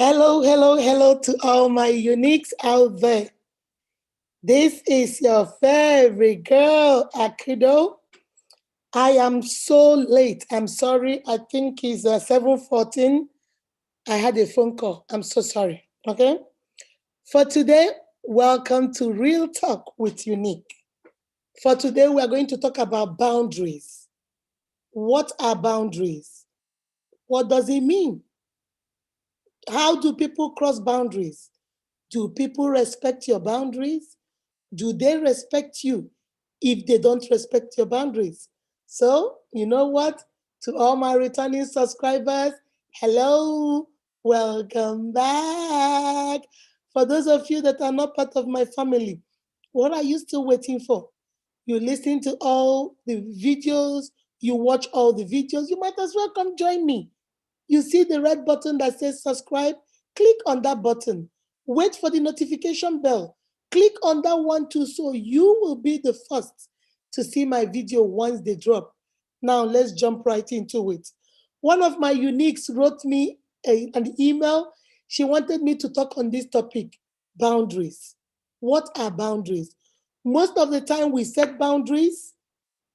Hello, hello, hello to all my uniques out there. This is your favorite girl, Akido. I am so late. I'm sorry. I think it's 7:14. I had a phone call. I'm so sorry. Okay. For today, welcome to Real Talk with Unique. For today, we are going to talk about boundaries. What are boundaries? What does it mean? How do people cross boundaries? Do people respect your boundaries? Do they respect you if they don't respect your boundaries? So, you know what? To all my returning subscribers, hello, welcome back. For those of you that are not part of my family, what are you still waiting for? You listen to all the videos, you watch all the videos, you might as well come join me. You see the red button that says subscribe? Click on that button. Wait for the notification bell. Click on that one too so you will be the first to see my video once they drop. Now let's jump right into it. One of my uniques wrote me an email. She wanted me to talk on this topic, boundaries. What are boundaries? Most of the time we set boundaries.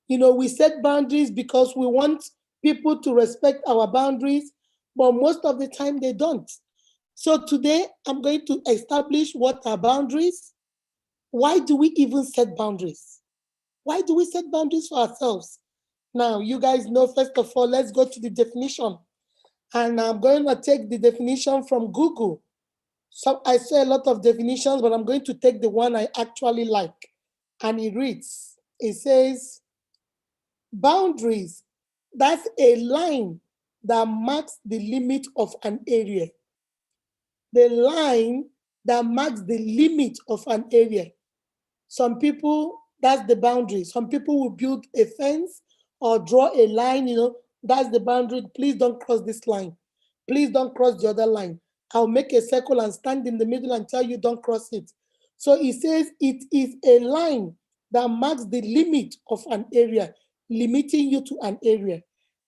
We set boundaries because we want people to respect our boundaries, but most of the time they don't. So today I'm going to establish what are boundaries. Why do we even set boundaries? Why do we set boundaries for ourselves? Now, you guys know, first of all, let's go to the definition. And I'm going to take the definition from Google. So I say a lot of definitions, but I'm going to take the one I actually like. And it says, boundaries, that's a line that marks the limit of an area. The line that marks the limit of an area. Some people, that's the boundary. Some people will build a fence or draw a line, that's the boundary. Please don't cross this line. Please don't cross the other line. I'll make a circle and stand in the middle and tell you don't cross it. So it says it is a line that marks the limit of an area, limiting you to an area.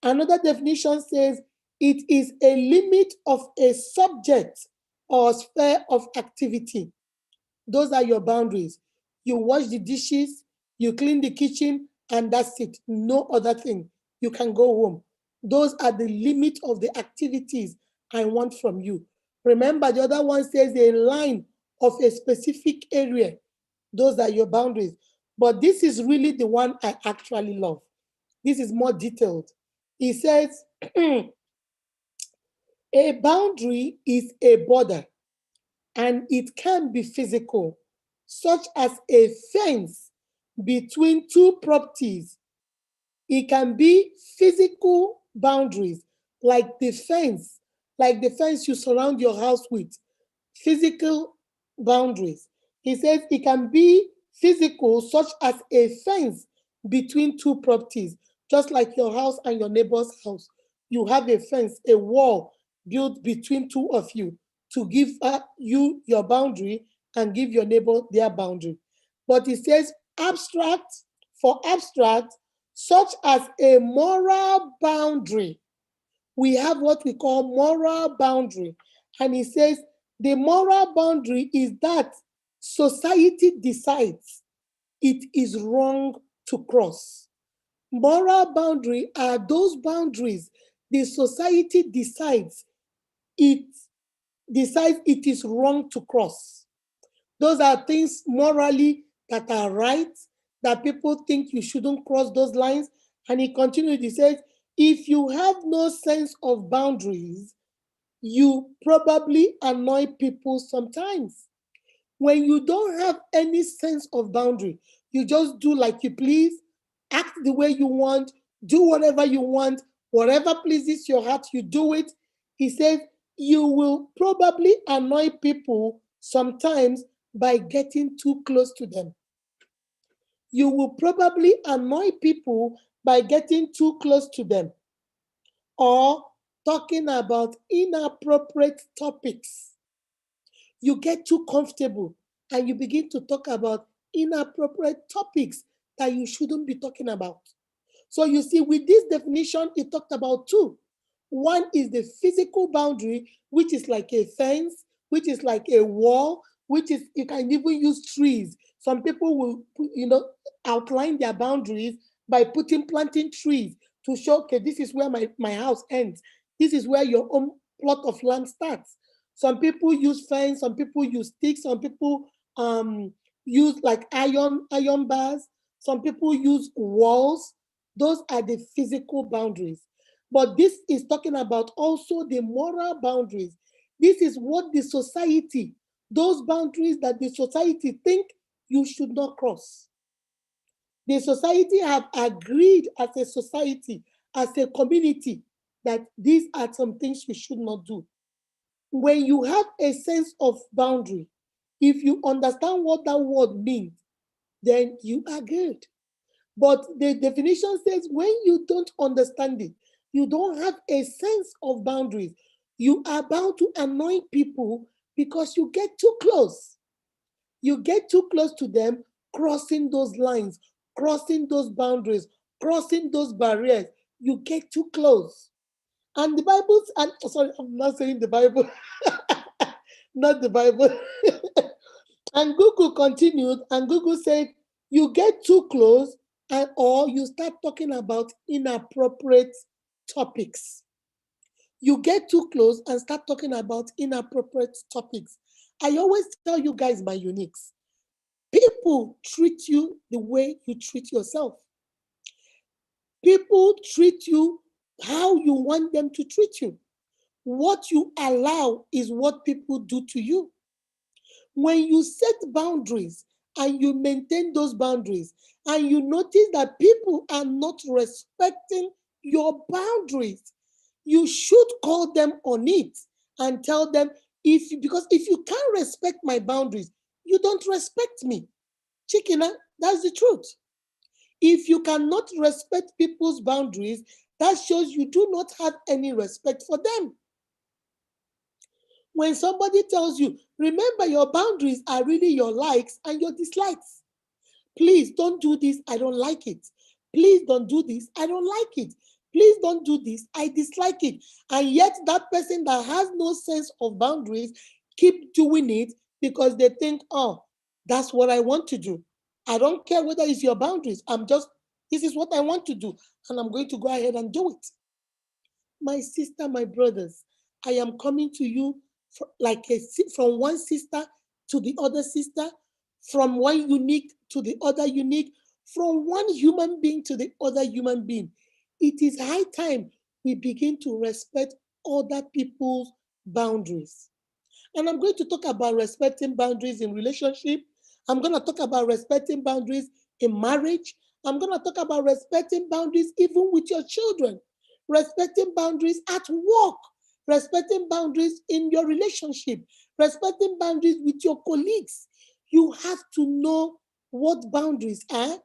Another definition says it is a limit of a subject or sphere of activity. Those are your boundaries. You wash the dishes, you clean the kitchen, and that's it. No other thing. You can go home. Those are the limit of the activities I want from you. Remember, the other one says a line of a specific area. Those are your boundaries. But this is really the one I actually love. This is more detailed. It says a boundary is a border and it can be physical, such as a fence between two properties. It can be physical boundaries, like the fence you surround your house with, physical boundaries. He says it can be physical, such as a fence between two properties, just like your house and your neighbor's house. You have a fence, a wall built between two of you to give you your boundary and give your neighbor their boundary. But it says abstract, for abstract, such as a moral boundary. We have what we call moral boundary. And he says the moral boundary is that society decides it is wrong to cross. Moral boundary are those boundaries the society it decides it is wrong to cross. Those are things morally that are right, that people think you shouldn't cross those lines. And he continued, he says, if you have no sense of boundaries, you probably annoy people sometimes. When you don't have any sense of boundary, you just do like you please, act the way you want, do whatever you want, whatever pleases your heart, you do it. He says, you will probably annoy people sometimes by getting too close to them. You will probably annoy people by getting too close to them or talking about inappropriate topics. You get too comfortable and you begin to talk about inappropriate topics that you shouldn't be talking about. So you see, with this definition, it talked about two. One is the physical boundary, which is like a fence, which is like a wall, which is you can even use trees. Some people will, outline their boundaries by planting trees to show, okay, this is where my house ends. This is where your own plot of land starts. Some people use fence, some people use sticks, some people use like iron bars, some people use walls. Those are the physical boundaries. But this is talking about also the moral boundaries. This is what the society, those boundaries that the society think you should not cross. The society have agreed as a society, as a community, that these are some things you should not do. When you have a sense of boundary, if you understand what that word means, then you are good. But the definition says when you don't understand it, you don't have a sense of boundaries, you are bound to annoy people because you get too close. You get too close to them, crossing those lines, crossing those boundaries, crossing those barriers. You get too close. And the Bible's, and sorry, I'm not saying the Bible, not the Bible. And Google continued, and Google said, you get too close, and or you start talking about inappropriate topics. You get too close and start talking about inappropriate topics. I always tell you guys, my uniques, people treat you the way you treat yourself. People treat you how you want them to treat you. What you allow is what people do to you. When you set boundaries and you maintain those boundaries and you notice that people are not respecting your boundaries, you should call them on it and tell them, because if you can't respect my boundaries, you don't respect me. Chikina, that's the truth. If you cannot respect people's boundaries, that shows you do not have any respect for them. When somebody tells you, remember your boundaries are really your likes and your dislikes. Please don't do this, I don't like it. Please don't do this, I don't like it. Please don't do this, I dislike it. And yet that person that has no sense of boundaries keep doing it because they think, oh, that's what I want to do. I don't care whether it's your boundaries. This is what I want to do. And I'm going to go ahead and do it. My sister, my brothers, I am coming to you from one sister to the other sister, from one unique to the other unique, from one human being to the other human being. It is high time we begin to respect other people's boundaries. And I'm going to talk about respecting boundaries in relationship. I'm going to talk about respecting boundaries in marriage. I'm going to talk about respecting boundaries even with your children, respecting boundaries at work, respecting boundaries in your relationship, respecting boundaries with your colleagues. You have to know what boundaries are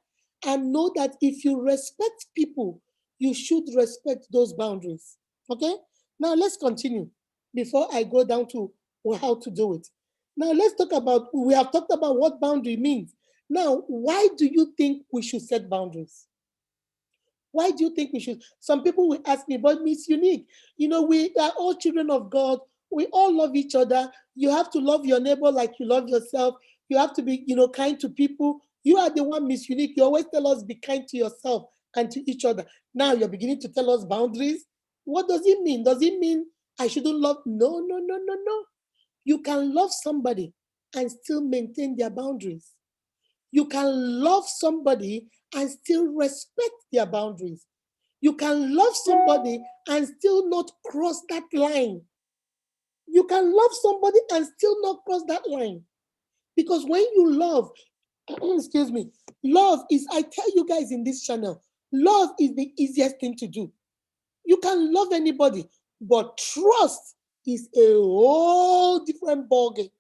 and know that if you respect people, you should respect those boundaries. Okay? Now let's continue before I go down to how to do it. Now let's talk about, we have talked about what boundary means. Now, why do you think we should set boundaries? Why do you think we should? Some people will ask me, but Miss Unique, we are all children of God. We all love each other. You have to love your neighbor like you love yourself. You have to be, kind to people. You are the one, Miss Unique. You always tell us be kind to yourself and to each other. Now you're beginning to tell us boundaries. What does it mean? Does it mean I shouldn't love? No, no, no, no, no. You can love somebody and still maintain their boundaries. You can love somebody and still respect their boundaries. You can love somebody and still not cross that line. You can love somebody and still not cross that line. Because when you love, excuse me, love is, I tell you guys in this channel, love is the easiest thing to do. You can love anybody, but trust is a whole different ballgame.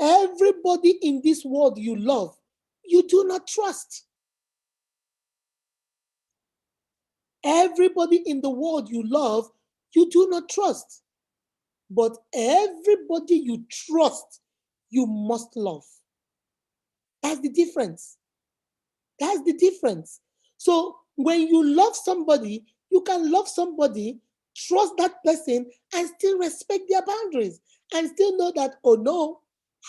Everybody in this world you love, you do not trust. Everybody in the world you love, you do not trust. But everybody you trust, you must love. That's the difference. That's the difference. So when you love somebody, You can love somebody, trust that person, and still respect their boundaries, and still know that, oh no,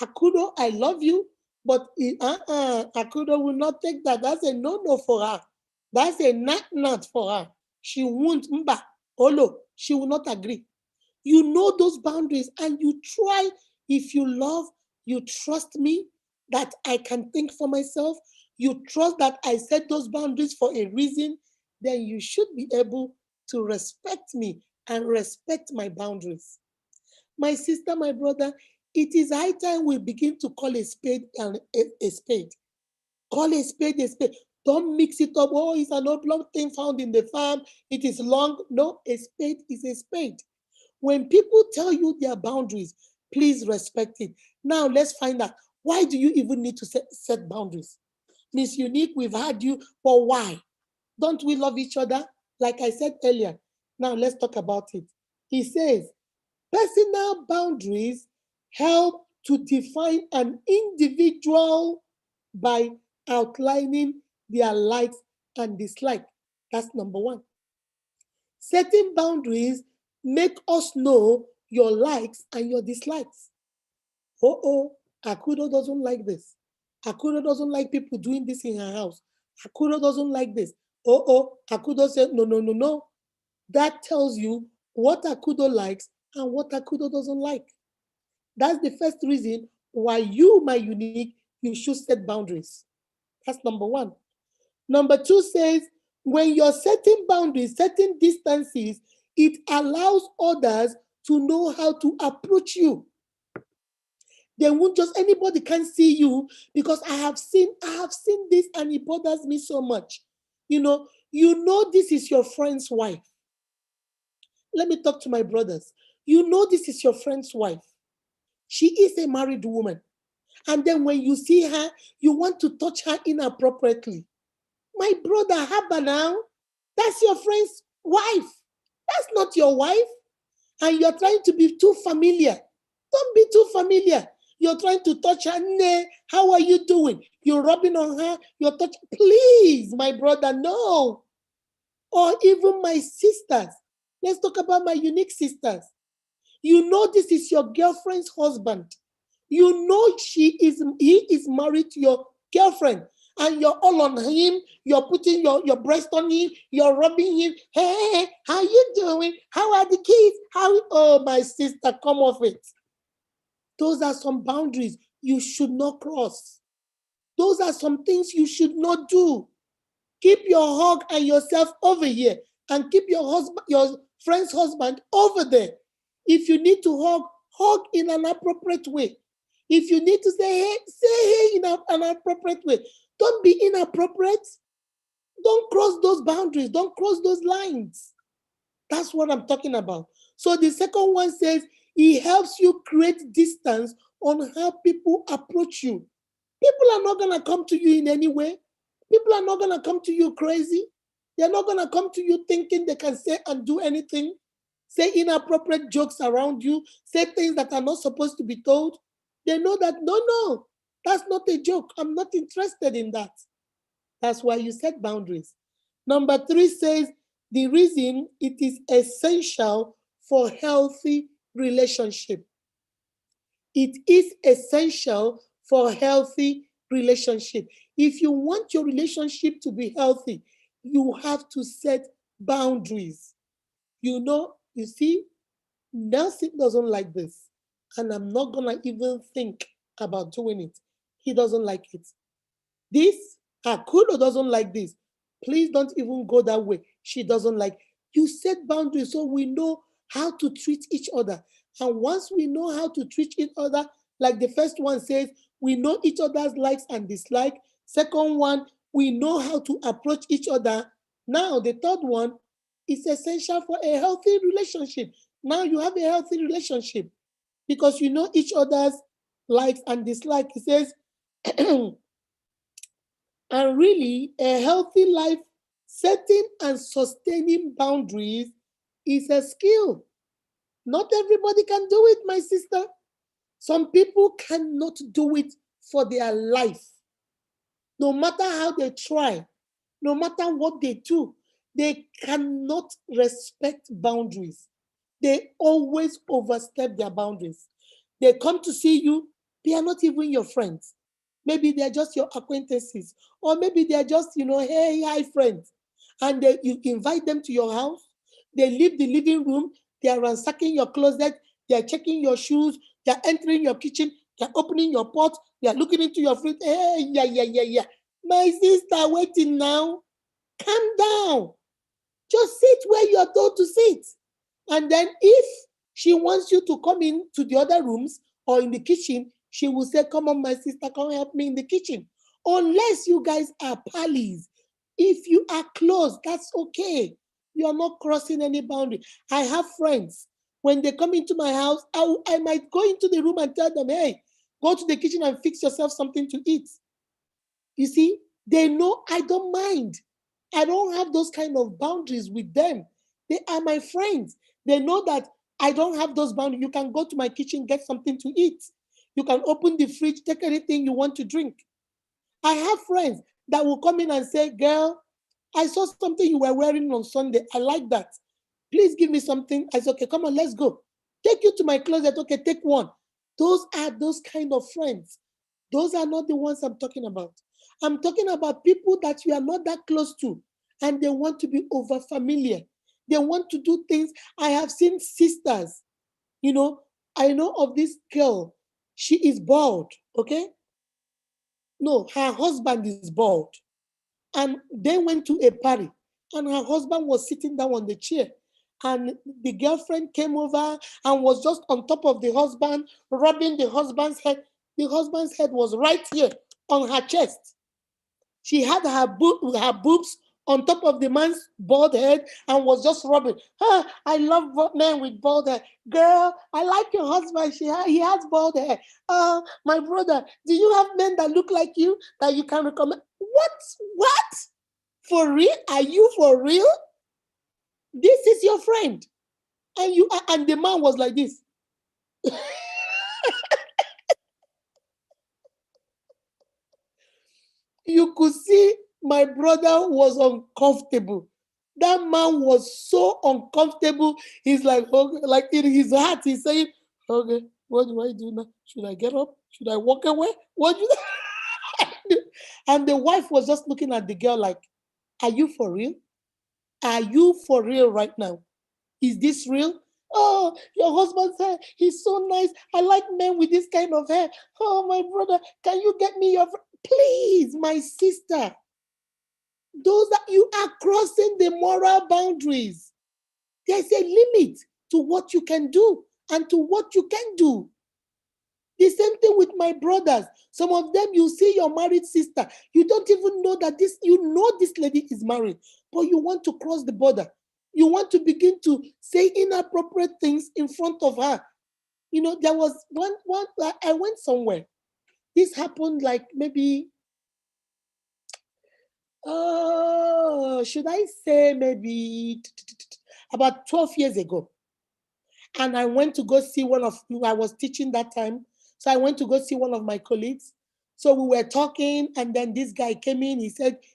Akudo, I love you, but Akudo will not take that. That's a no-no for her. That's a not for her. She won't, mba, olo, she will not agree. You know those boundaries and you try. If you love, you trust me that I can think for myself, you trust that I set those boundaries for a reason, then you should be able to respect me and respect my boundaries. My sister, my brother, it is high time we begin to call a spade a spade. Call a spade a spade. Don't mix it up. Oh, it's an oblong thing found in the farm. It is long. No, a spade is a spade. When people tell you their boundaries, please respect it. Now let's find out, why do you even need to set boundaries? Miss Unique, we've had you, but why? Don't we love each other? Like I said earlier. Now let's talk about it. He says, personal boundaries help to define an individual by outlining their likes and dislikes. That's number one. Setting boundaries make us know your likes and your dislikes. Oh, Akudo doesn't like this. Akudo doesn't like people doing this in her house. Akudo doesn't like this. Akudo said, no, no, no, no. That tells you what Akudo likes and what Akudo doesn't like. That's the first reason why you, my unique, you should set boundaries. That's number one. Number two says, when you're setting boundaries, setting distances, it allows others to know how to approach you. They won't just, anybody can see you, because I have seen this and it bothers me so much. You know this is your friend's wife. Let me talk to my brothers. You know this is your friend's wife. She is a married woman. And then when you see her, you want to touch her inappropriately. My brother, Haba now, that's your friend's wife. That's not your wife. And you're trying to be too familiar. Don't be too familiar. You're trying to touch her. Nah, how are you doing? You're rubbing on her. You're touching. Please, my brother, no. Or even my sisters. Let's talk about my unique sisters. You know this is your girlfriend's husband. You know he is married to your girlfriend, and you're all on him. You're putting your breast on him. You're rubbing him. Hey, how you doing? How are the kids? Oh, my sister, come off it. Those are some boundaries you should not cross. Those are some things you should not do. Keep your hug and yourself over here, and keep your friend's husband over there. If you need to hug in an appropriate way. If you need to say hey in an appropriate way. Don't be inappropriate. Don't cross those boundaries. Don't cross those lines. That's what I'm talking about. So the second one says, it helps you create distance on how people approach you. People are not going to come to you in any way. People are not going to come to you crazy. They're not going to come to you thinking they can say and do anything. Say inappropriate jokes around you. Say things that are not supposed to be told. They know that, no, that's not a joke. I'm not interested in that. That's why you set boundaries. Number three says, the reason it is essential for healthy relationship. It is essential for healthy relationship. If you want your relationship to be healthy, you have to set boundaries. You see, Nelson doesn't like this, and I'm not gonna even think about doing it. He doesn't like it. This, Akudo doesn't like this. Please don't even go that way. She doesn't like. You set boundaries so we know how to treat each other. And once we know how to treat each other, like the first one says, we know each other's likes and dislikes. Second one, we know how to approach each other. Now, the third one is essential for a healthy relationship. Now you have a healthy relationship because you know each other's likes and dislikes. It says, and really, a healthy life, setting and sustaining boundaries is a skill. Not everybody can do it, my sister. Some people cannot do it for their life. No matter how they try, no matter what they do, They cannot respect boundaries. They always overstep their boundaries. They come to see you, they are not even your friends. Maybe they're just your acquaintances, or maybe they're just, hey, hi, friends. And you invite them to your house, they leave the living room, they are ransacking your closet, they are checking your shoes, they are entering your kitchen, they are opening your pot, they are looking into your fridge. Hey, yeah, yeah, yeah, yeah. My sister, waiting now. Calm down. Just sit where you are told to sit. And then if she wants you to come in to the other rooms or in the kitchen, she will say, come on, my sister, come help me in the kitchen. Unless you guys are pals. If you are close, that's okay. You are not crossing any boundary. I have friends. When they come into my house, I might go into the room and tell them, hey, go to the kitchen and fix yourself something to eat. You see, they know I don't mind. I don't have those kind of boundaries with them. They are my friends. They know that I don't have those boundaries. You can go to my kitchen, get something to eat. You can open the fridge, take anything you want to drink. I have friends that will come in and say, girl, I saw something you were wearing on Sunday. I like that. Please give me something. I said, okay, come on, let's go. Take you to my closet. Okay, take one. Those are those kind of friends. Those are not the ones I'm talking about. I'm talking about people that you are not that close to and they want to be over familiar. They want to do things. I have seen sisters, you know, I know of this girl. She is bald, okay? No, her husband is bald. And they went to a party and her husband was sitting down on the chair. And the girlfriend came over and was just on top of the husband, rubbing the husband's head. The husband's head was right here on her chest. She had her boobs on top of the man's bald head and was just rubbing. I love men with bald hair. Girl, I like your husband. He has bald hair. My brother, do you have men that look like you that you can recommend? What? What? For real? Are you for real? This is your friend. And the man was like this. You could see my brother was uncomfortable. That man was so uncomfortable. He's like, okay, like in his heart, he's saying, okay, what do I do now? Should I get up? Should I walk away? What do I do? And the wife was just looking at the girl like, are you for real? Are you for real right now? Is this real? Oh, your husband's hair, he's so nice. I like men with this kind of hair. Oh, my brother, can you get me your... Please, my sister, those that you are crossing the moral boundaries. There's a limit to what you can do and to what you can do. The same thing with my brothers. Some of them, you see your married sister. You don't even know that this lady is married, but you want to cross the border. You want to begin to say inappropriate things in front of her. There was one, I went somewhere. This happened like maybe, should I say maybe about 12 years ago. And I went to go see I was teaching that time. So I went to go see one of my colleagues. So we were talking, and then this guy came in.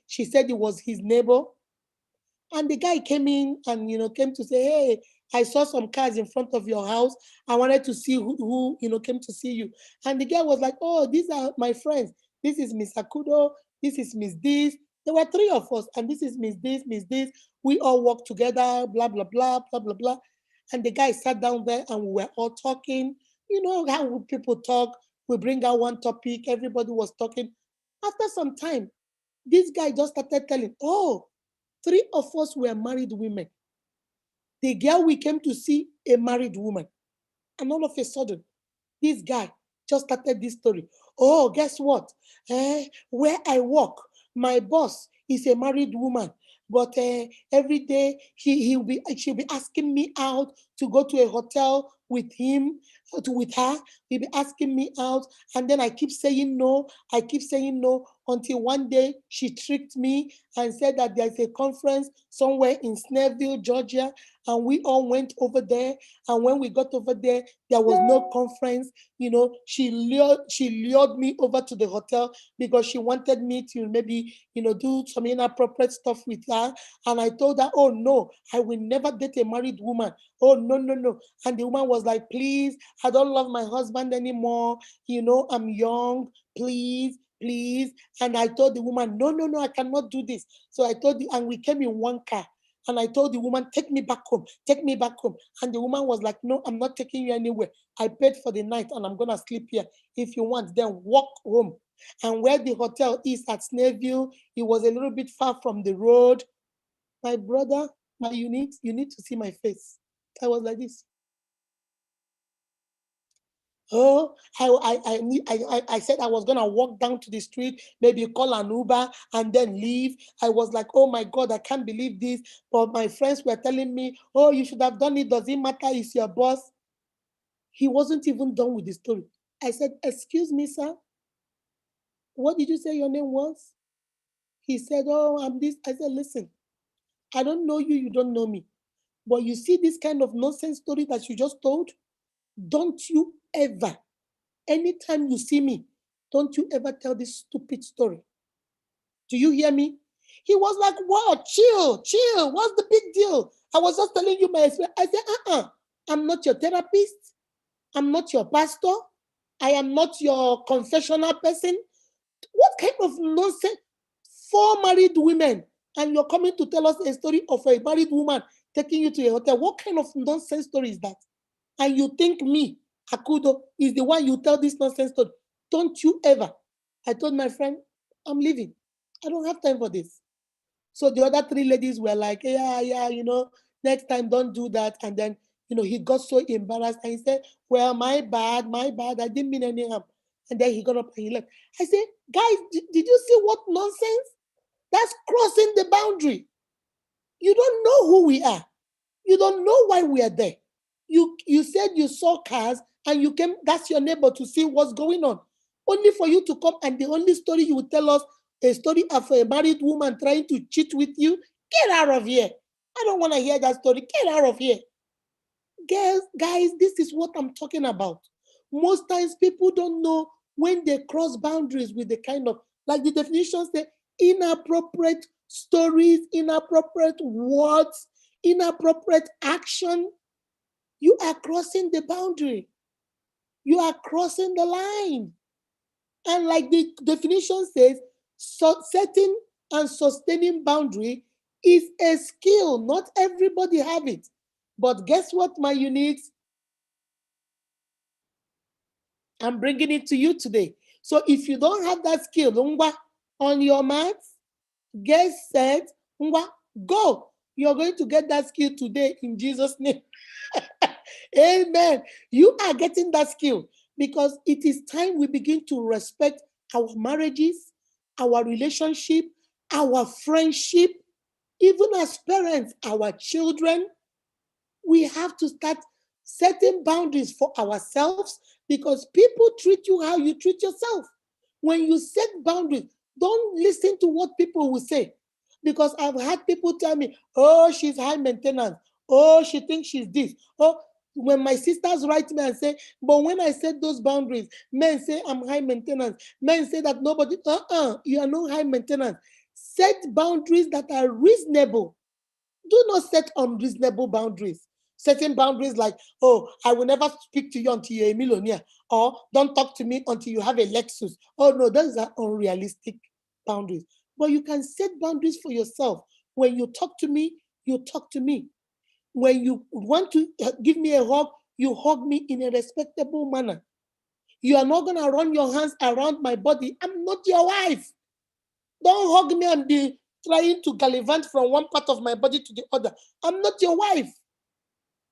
She said it was his neighbor. And the guy came in and, came to say, hey, I saw some cars in front of your house. I wanted to see who came to see you. And the guy was like, oh, these are my friends. This is Miss Akudo. This is Miss This. There were three of us. And this is Miss This, Miss This. We all work together, blah, blah, blah, blah, blah, blah. And the guy sat down there and we were all talking. You know how people talk. We bring out one topic. Everybody was talking. After some time, this guy just started telling, oh, three of us were married women. The girl we came to see, a married woman. And all of a sudden, this guy just started this story. Oh, guess what? Where I work, my boss is a married woman. But every day she'll be asking me out to go to a hotel with him, with her. He'll be asking me out, and then I keep saying no. I keep saying no until one day she tricked me and said that there's a conference somewhere in Snellville, Georgia, and we all went over there. And when we got over there, there was no conference. She lured me over to the hotel because she wanted me to maybe do some inappropriate stuff with her. And I told her, oh no, I will never date a married woman. Oh no, no, no. And the woman was like, please, I don't love my husband anymore. I'm young. Please, please. And I told the woman, no, no, no, I cannot do this. So I told and we came in one car. And I told the woman, take me back home, take me back home. And the woman was like, no, I'm not taking you anywhere. I paid for the night and I'm going to sleep here. If you want, then walk home. And where the hotel is at Snellville, it was a little bit far from the road. My brother, you need to see my face. I was like this. Oh, I said I was gonna walk down to the street, maybe call an Uber and then leave. I was like, oh my God, I can't believe this. But my friends were telling me, oh, you should have done it. Does it matter? It's your boss. He wasn't even done with the story. I said, excuse me, sir. What did you say your name was? He said, oh, I'm this. I said, listen, I don't know you, you don't know me. But you see this kind of nonsense story that you just told? Don't you ever, anytime you see me, don't you ever tell this stupid story. Do you hear me? He was like, what? Chill, chill. What's the big deal? I was just telling you my experience. I said, I'm not your therapist. I'm not your pastor. I am not your confessional person. What kind of nonsense? 4 married women, and you're coming to tell us a story of a married woman taking you to a hotel. What kind of nonsense story is that? And you think me, Akudo, is the one you tell this nonsense story. Don't you ever. I told my friend, I'm leaving. I don't have time for this. So the other 3 ladies were like, yeah, yeah, next time don't do that. And then, he got so embarrassed and he said, well, my bad, I didn't mean any harm. And then he got up and he left. I said, guys, did you see what nonsense? That's crossing the boundary. You don't know who we are. You don't know why we are there. You said you saw cars and you came, that's your neighbor, to see what's going on. Only for you to come and the only story you will tell us, a story of a married woman trying to cheat with you. Get out of here. I don't want to hear that story. Get out of here. Guys, this is what I'm talking about. Most times people don't know when they cross boundaries with the kind of, like the definition say, inappropriate stories, inappropriate words, inappropriate action. You are crossing the boundary. You are crossing the line. And like the definition says, setting and sustaining boundary is a skill. Not everybody have it. But guess what, my uniques? I'm bringing it to you today. So if you don't have that skill, on your mat, get set, go. You're going to get that skill today in Jesus' name. Amen. You are getting that skill because it is time we begin to respect our marriages, our relationship, our friendship, even as parents, our children. We have to start setting boundaries for ourselves because people treat you how you treat yourself. When you set boundaries, don't listen to what people will say. Because I've had people tell me, oh, she's high maintenance. Oh, she thinks she's this. Oh, when my sisters write me and say, but when I set those boundaries, men say I'm high maintenance. Men say that nobody, you are not high maintenance. Set boundaries that are reasonable. Do not set unreasonable boundaries. Setting boundaries like, oh, I will never speak to you until you're a millionaire, or don't talk to me until you have a Lexus. Oh, no, those are unrealistic boundaries. But you can set boundaries for yourself. When you talk to me, you talk to me. When you want to give me a hug, you hug me in a respectable manner. You are not going to run your hands around my body. I'm not your wife. Don't hug me and be trying to gallivant from one part of my body to the other. I'm not your wife.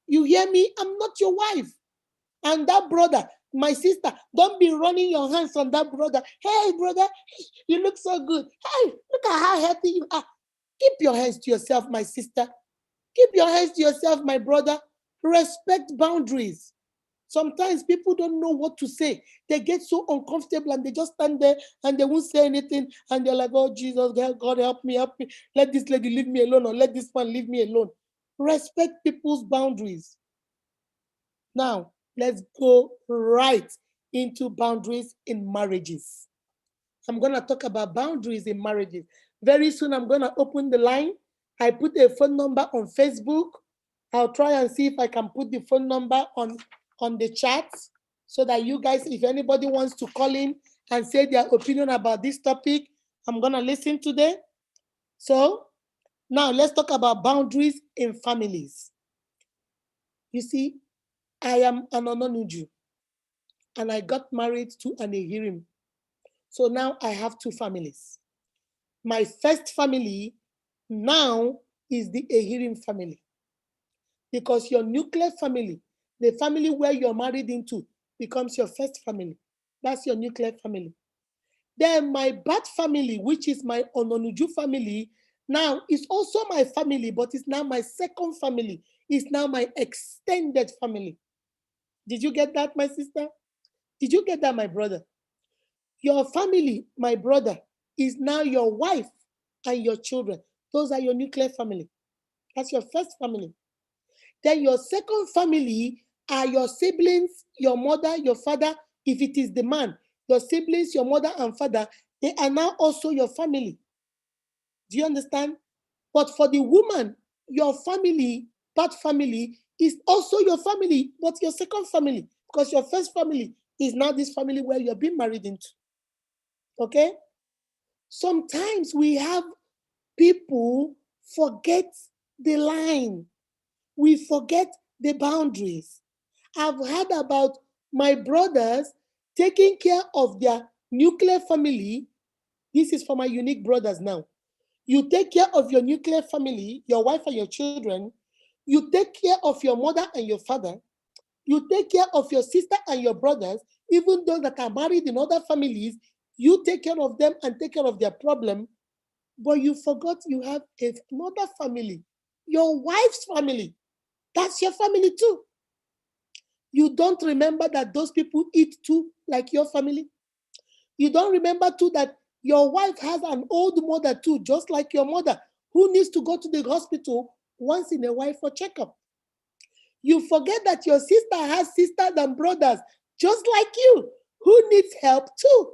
You hear me? I'm not your wife. And that brother, my sister, don't be running your hands on that brother. Hey, brother, you look so good. Hey, look at how healthy you are. Keep your hands to yourself, my sister. Keep your hands to yourself, my brother. Respect boundaries. Sometimes people don't know what to say. They get so uncomfortable and they just stand there and they won't say anything. And they're like, oh, Jesus, God, help me, help me. Let this lady leave me alone, or let this man leave me alone. Respect people's boundaries. Now, let's go right into boundaries in marriages. I'm going to talk about boundaries in marriages. Very soon, I'm going to open the line. I put a phone number on Facebook. I'll try and see if I can put the phone number on the chat so that you guys, if anybody wants to call in and say their opinion about this topic, I'm going to listen to them. So now let's talk about boundaries in families. You see, I am an Ononuju and I got married to an Ehirim. So now I have two families. My first family now is the Ehirim family, because your nuclear family, the family where you're married into, becomes your first family. That's your nuclear family. Then my birth family, which is my Ononuju family, now is also my family, but it's now my second family. It's now my extended family. Did you get that, my sister? Did you get that, my brother? Your family, my brother, is now your wife and your children. Those are your nuclear family. That's your first family. Then your second family are your siblings, your mother, your father. If it is the man, your siblings, your mother and father, they are now also your family. Do you understand? But for the woman, your family, that family, is also your family, but your second family, because your first family is now this family where you're being married into. Okay? Sometimes we have people forget the line. We forget the boundaries. I've heard about my brothers taking care of their nuclear family. This is for my unique brothers now. You take care of your nuclear family, your wife and your children. You take care of your mother and your father. You take care of your sister and your brothers, even those that are married in other families. You take care of them and take care of their problem. But you forgot you have another family, your wife's family. That's your family too. You don't remember that those people eat too, like your family. You don't remember too that your wife has an old mother too, just like your mother, who needs to go to the hospital once in a while for checkup. You forget that your sister has sisters and brothers, just like you, who needs help too.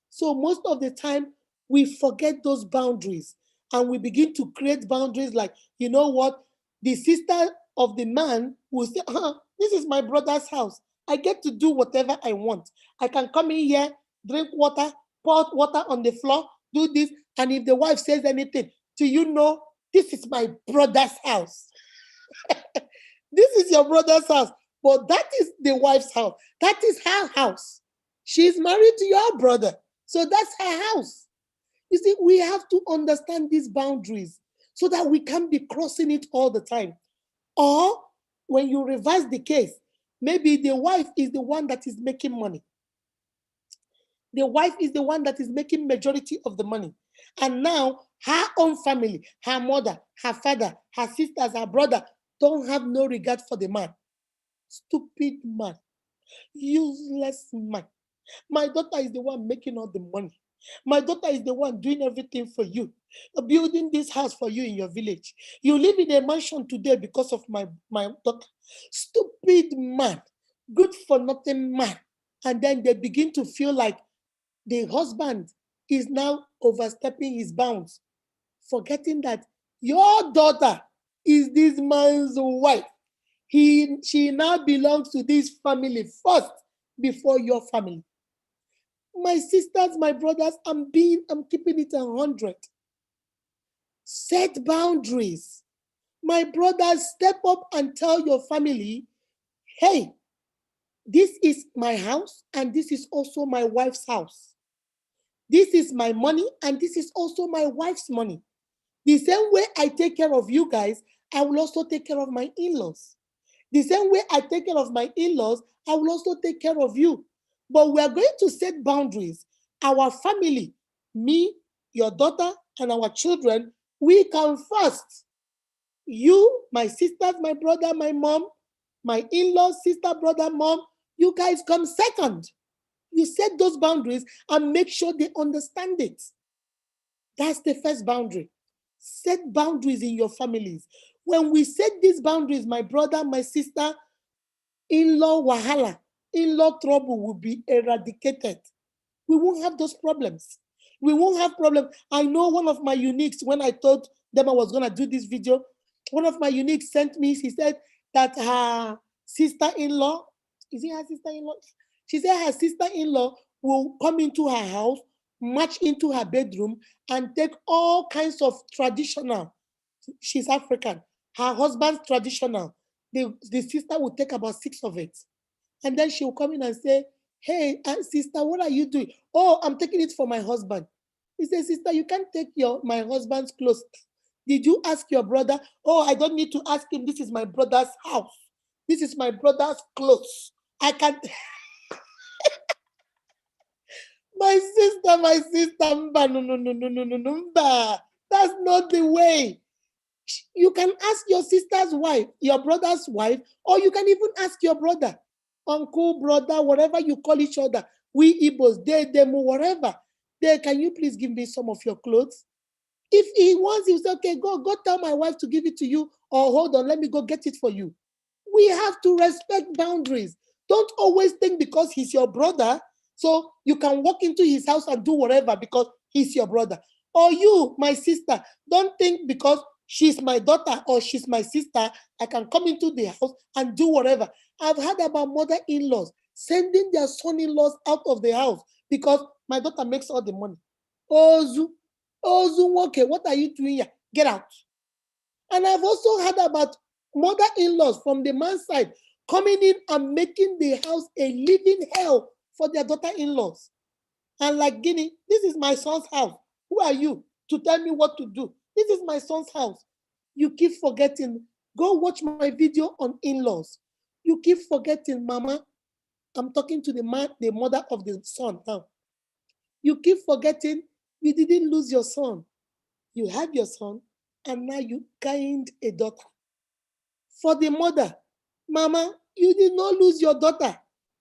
So most of the time, we forget those boundaries and we begin to create boundaries like, you know what? The sister of the man will say, this is my brother's house. I get to do whatever I want. I can come in here, drink water, pour water on the floor, do this. And if the wife says anything, do you know this is my brother's house? This is your brother's house, but that is the wife's house. That is her house. She's married to your brother. So that's her house. You see, we have to understand these boundaries so that we can't be crossing it all the time. Or when you reverse the case, maybe the wife is the one that is making money. The wife is the one that is making majority of the money. And now her own family, her mother, her father, her sisters, her brother, don't have no regard for the man. Stupid man. Useless man. My daughter is the one making all the money. My daughter is the one doing everything for you, building this house for you in your village. You live in a mansion today because of my daughter. Stupid man, good for nothing man. And then they begin to feel like the husband is now overstepping his bounds, forgetting that your daughter is this man's wife. She now belongs to this family first before your family. My sisters, my brothers, I'm keeping it 100. Set boundaries. My brothers, step up and tell your family, hey, this is my house and this is also my wife's house. This is my money and this is also my wife's money. The same way I take care of you guys, I will also take care of my in-laws. The same way I take care of my in-laws, I will also take care of you. But we are going to set boundaries. Our family, me, your daughter, and our children, we come first. You, my sisters, my brother, my mom, My in-laws, sister, brother, mom, you guys come second. You set those boundaries and make sure they understand it. That's the first boundary. Set boundaries in your families. When we set these boundaries, my brother, my sister, in-law wahala, in-law trouble will be eradicated. We won't have those problems. We won't have problems. I know one of my uniques, when I told them I was going to do this video, one of my uniques sent me, she said that her sister-in-law, is it her sister-in-law? She said her sister-in-law will come into her house, march into her bedroom, and take all kinds of traditional. She's African. Her husband's traditional. The sister will take about 6 of it. And then she will come in and say, hey, sister, what are you doing? Oh, I'm taking it for my husband. He says, sister, you can't take my husband's clothes. Did you ask your brother? Oh, I don't need to ask him. This is my brother's house. This is my brother's clothes. I can't. My sister, no, no, no, no, no, no, no. That's not the way. You can ask your sister's wife, your brother's wife, or you can even ask your brother, uncle, brother, whatever you call each other. We Igbos, they, them, whatever. There, can you please give me some of your clothes? If he wants, he'll say, okay, go tell my wife to give it to you, or hold on, let me go get it for you. We have to respect boundaries. Don't always think because he's your brother, so you can walk into his house and do whatever because he's your brother. Or you, my sister, don't think because she's my daughter or she's my sister, I can come into the house and do whatever. I've heard about mother-in-laws sending their son-in-laws out of the house because my daughter makes all the money. Ozu, okay, what are you doing here? Get out. And I've also heard about mother-in-laws from the man's side coming in and making the house a living hell for their daughter-in-laws. And like Guinea, this is my son's house. Who are you to tell me what to do? This is my son's house. You keep forgetting. Go watch my video on in-laws. You keep forgetting, Mama. I'm talking to the mother of the son now. You keep forgetting you didn't lose your son. You have your son, and now you gained a daughter. For the mother, Mama, you did not lose your daughter.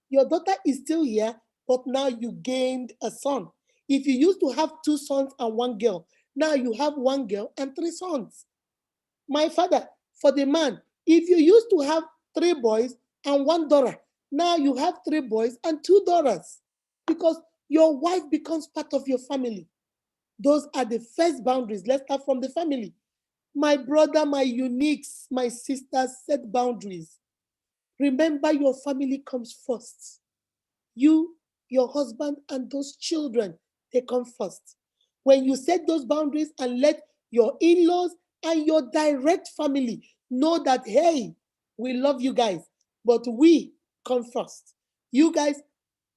Your daughter is still here, but now you gained a son. If you used to have 2 sons and 1 girl, now you have 1 girl and 3 sons. My father, for the man, if you used to have 3 boys and 1 daughter, now you have 3 boys and 2 daughters because your wife becomes part of your family. Those are the first boundaries. Let's start from the family. My brother, my uniques, my sisters, set boundaries. Remember, your family comes first. You, your husband, and those children, they come first. When you set those boundaries and let your in-laws and your direct family know that, hey, we love you guys, but we come first. You guys,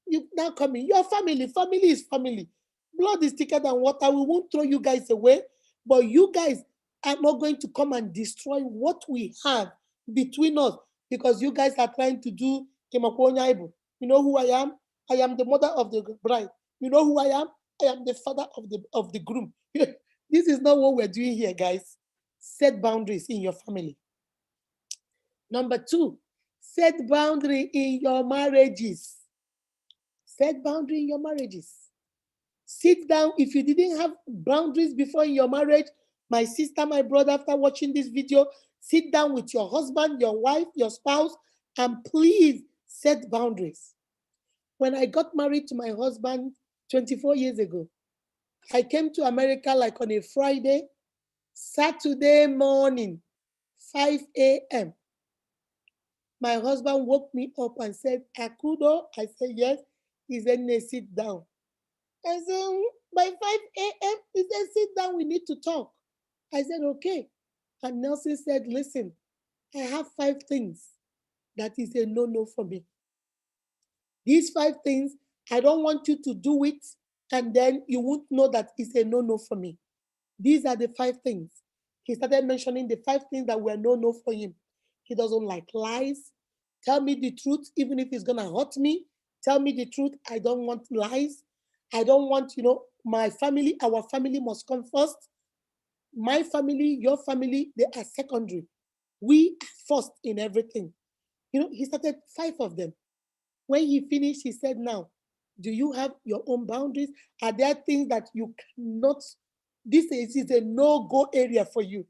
you now come in. Your family is family. Blood is thicker than water. We won't throw you guys away, but you guys are not going to come and destroy what we have between us because you guys are trying to do Kemakonya Ibu. You know who I am? I am the mother of the bride. You know who I am? I am the father of the groom. This is not what we're doing here, guys. Set boundaries in your family. Number 2, set boundary in your marriages. Set boundary in your marriages. Sit down. If you didn't have boundaries before in your marriage, my sister, my brother, after watching this video, sit down with your husband, your wife, your spouse, and please set boundaries. When I got married to my husband 24 years ago, I came to America like on a Friday, Saturday morning, 5 a.m. My husband woke me up and said, Akudo. I said, yes. He said, sit down. I said, by 5 a.m., he said, sit down, we need to talk. I said, okay. And Nelson said, listen, I have 5 things that is a no-no for me. These 5 things, I don't want you to do it, and then you won't know that it's a no-no for me. These are the 5 things. He started mentioning the 5 things that were no-no for him. He doesn't like lies. Tell me the truth, even if it's going to hurt me. Tell me the truth. I don't want lies. I don't want, my family, our family must come first. My family, your family, they are secondary. We are first in everything. He started 5 of them. When he finished, he said, now, do you have your own boundaries? Are there things that you cannot, this is a no-go area for you?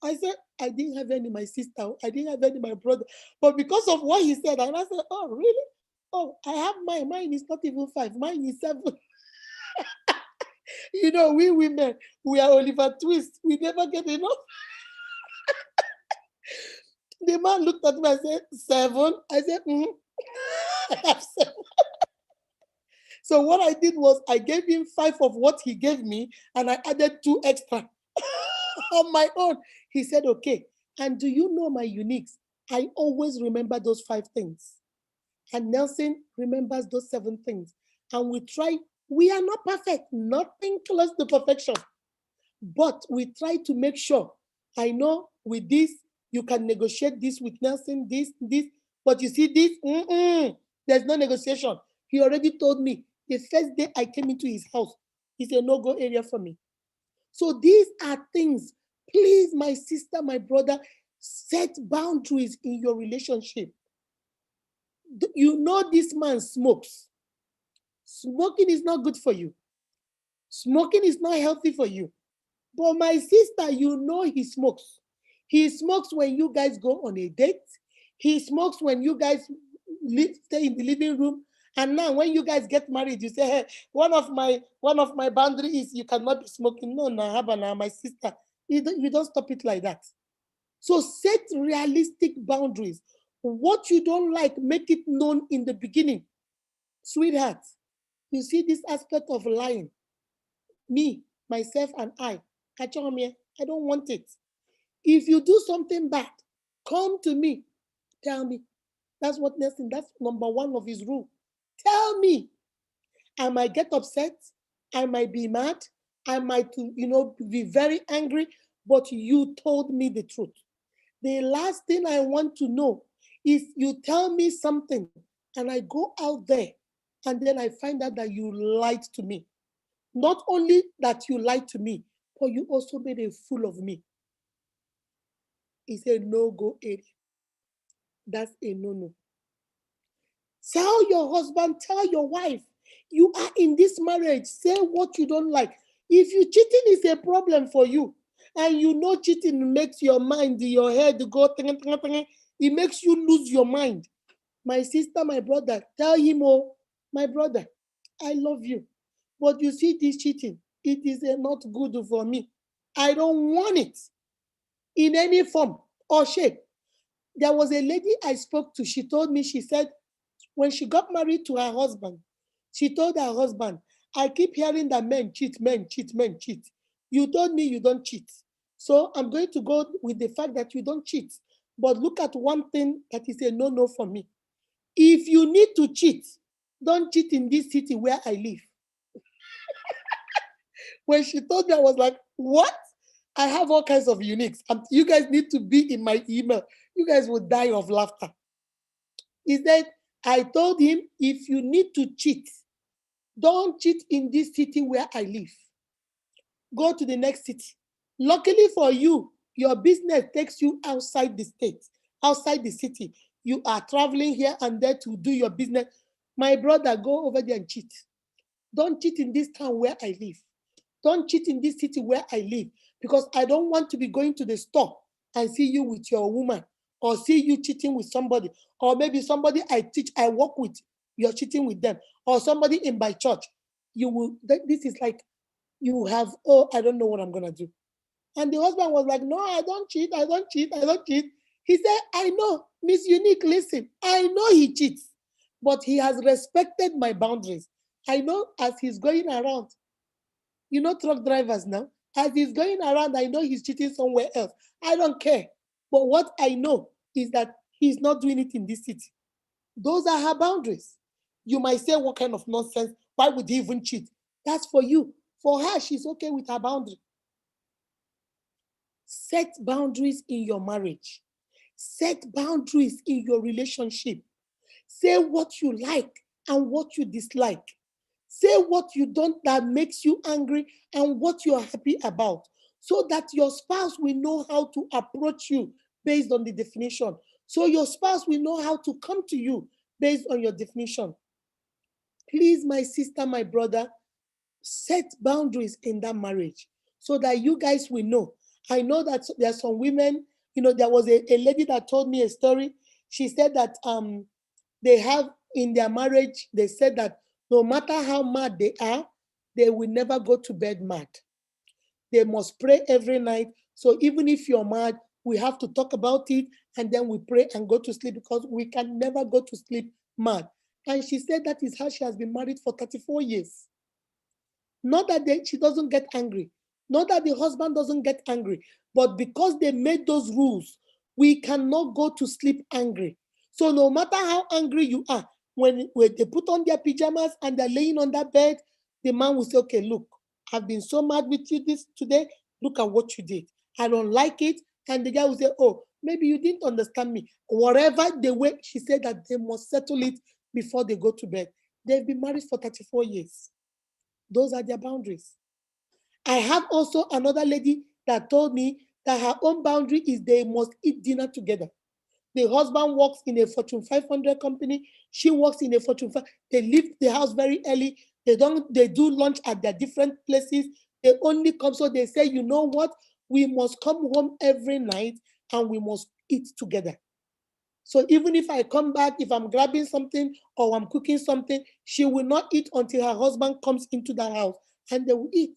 I said, I didn't have any, my sister. I didn't have any, my brother. But because of what he said, and I said, oh, really? Oh, I have mine. Mine is not even 5. Mine is 7. We women, we are Oliver Twist. We never get enough. The man looked at me and said, 7? I said, I have 7. So what I did was I gave him 5 of what he gave me, and I added 2 extra on my own. He said, okay. And do you know my uniques? I always remember those 5 things. And Nelson remembers those 7 things. And we are not perfect, nothing close to perfection. But we try to make sure, I know with this, you can negotiate this with Nelson, this. But you see this, there's no negotiation. He already told me the first day I came into his house, it's a no-go area for me. So these are things, please, my sister, my brother, set boundaries in your relationship. This man smokes. Smoking is not good for you. Smoking is not healthy for you. But my sister, he smokes. He smokes when you guys go on a date. He smokes when you guys stay in the living room. And now when you guys get married, you say, hey, one of my boundaries is you cannot be smoking. No, Habana, my sister. You don't stop it like that. So set realistic boundaries. What you don't like, make it known in the beginning. Sweetheart, you see this aspect of lying. Me, myself, and I don't want it. If you do something bad, come to me. Tell me. That's what Nelson, that's number 1 of his rule. Tell me. I might get upset. I might be mad. I might, be very angry. But you told me the truth. The last thing I want to know is you tell me something and I go out there and then I find out that you lied to me. Not only that you lied to me, but you also made a fool of me. It's a no-go area. That's a no-no. Tell your husband, tell your wife, you are in this marriage. Say what you don't like. If cheating is a problem for you, and cheating makes your mind, your head go, it makes you lose your mind. My sister, my brother, tell him, oh, my brother, I love you. But you see this cheating, it is not good for me. I don't want it in any form or shape. There was a lady I spoke to. She told me, she said, when she got married to her husband, she told her husband, I keep hearing that men cheat, men cheat, men cheat. You told me you don't cheat. So I'm going to go with the fact that you don't cheat. But look at one thing that is a no-no for me. If you need to cheat, don't cheat in this city where I live. When she told me, I was like, what? I have all kinds of uniques. You guys need to be in my email. You guys will die of laughter. He said, I told him, if you need to cheat, don't cheat in this city where I live. Go to the next city. Luckily for you, your business takes you outside the state, outside the city. You are traveling here and there to do your business. My brother, go over there and cheat. Don't cheat in this town where I live. Don't cheat in this city where I live, because I don't want to be going to the store and see you with your woman, or see you cheating with somebody, or maybe somebody I work with, you're cheating with them, or somebody in my church. This is like, you have, oh, I don't know what I'm going to do. And the husband was like, no, I don't cheat, I don't cheat, I don't cheat. He said, I know, Miss Unique, listen, I know he cheats, but he has respected my boundaries. I know as he's going around, truck drivers now, as he's going around, I know he's cheating somewhere else. I don't care. But what I know is that he's not doing it in this city. Those are her boundaries. You might say, what kind of nonsense? Why would he even cheat? That's for you. For her, she's okay with her boundary. Set boundaries in your marriage. Set boundaries in your relationship. Say what you like and what you dislike. Say what you don't that makes you angry and what you are happy about, so that your spouse will know how to approach you based on the definition. So your spouse will know how to come to you based on your definition. Please, my sister, my brother, set boundaries in that marriage so that you guys will know. I know that there are some women, there was a lady that told me a story. She said that they have in their marriage, they said that no matter how mad they are, they will never go to bed mad. They must pray every night. So even if you're mad, we have to talk about it and then we pray and go to sleep because we can never go to sleep mad. And she said that is how she has been married for 34 years. Not that she doesn't get angry, not that the husband doesn't get angry, but because they made those rules, we cannot go to sleep angry. So no matter how angry you are, when they put on their pajamas and they're laying on that bed, the man will say, okay, look, I've been so mad with you this today. Look at what you did. I don't like it. And the guy will say, oh, maybe you didn't understand me. Whatever the way, she said that they must settle it before they go to bed. They've been married for 34 years. Those are their boundaries. I have also another lady that told me that her own boundary is they must eat dinner together. The husband works in a Fortune 500 company. She works in a Fortune 500. They leave the house very early. They do lunch at their different places. They only come, so they say, you know what? We must come home every night and we must eat together. So even if I come back, if I'm grabbing something or I'm cooking something, she will not eat until her husband comes into the house and they will eat.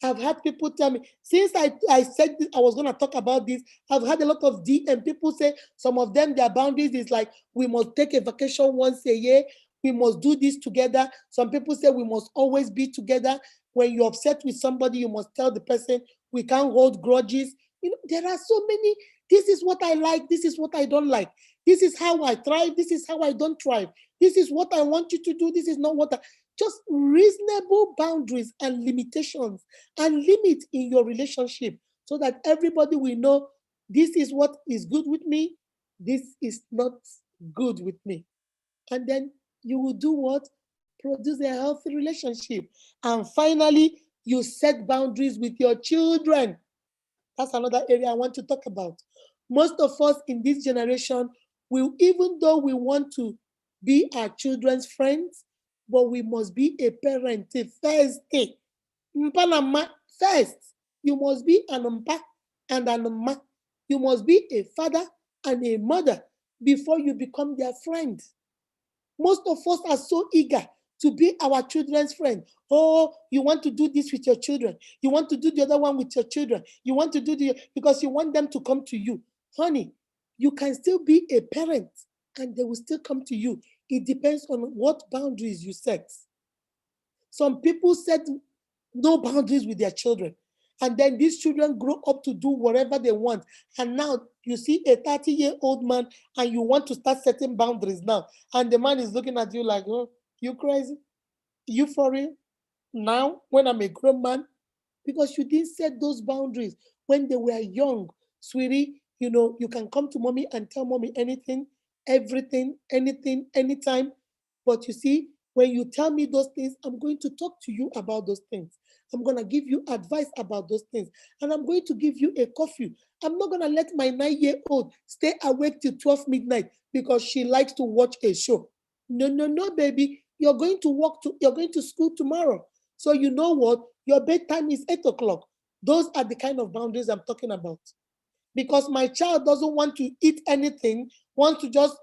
I've had people tell me, since I said I was going to talk about this, I've had a lot of DM. People say some of them, their boundaries is like, we must take a vacation once a year. We must do this together. Some people say we must always be together. When you're upset with somebody, you must tell the person, we can't hold grudges. There are so many. This is what I like. This is what I don't like. This is how I thrive. This is how I don't thrive. This is what I want you to do. This is not what just reasonable boundaries and limitations and limit in your relationship so that everybody will know this is what is good with me. This is not good with me. And then you will do what? Produce a healthy relationship. And finally, you set boundaries with your children. That's another area I want to talk about. Most of us in this generation, even though we want to be our children's friends, but we must be a parent first. First, you must be an umpa and an umma. You must be a father and a mother before you become their friend. Most of us are so eager to be our children's friend. Oh, you want to do this with your children. You want to do the other one with your children. You want to do because you want them to come to you. Honey, you can still be a parent and they will still come to you. It depends on what boundaries you set. Some people set no boundaries with their children. And then these children grow up to do whatever they want. And now you see a 30-year-old man and you want to start setting boundaries now. And the man is looking at you like, oh, you crazy? You for real? Now, when I'm a grown man? Because you didn't set those boundaries when they were young. Sweetie, you can come to mommy and tell mommy anything, everything, anything, anytime. But you see, when you tell me those things, I'm going to talk to you about those things. I'm going to give you advice about those things. And I'm going to give you a curfew. I'm not going to let my 9-year-old stay awake till 12 midnight because she likes to watch a show. No, no, no, baby. You're going to school tomorrow. So you know what? Your bedtime is 8 o'clock. Those are the kind of boundaries I'm talking about. Because my child doesn't want to eat anything, wants to just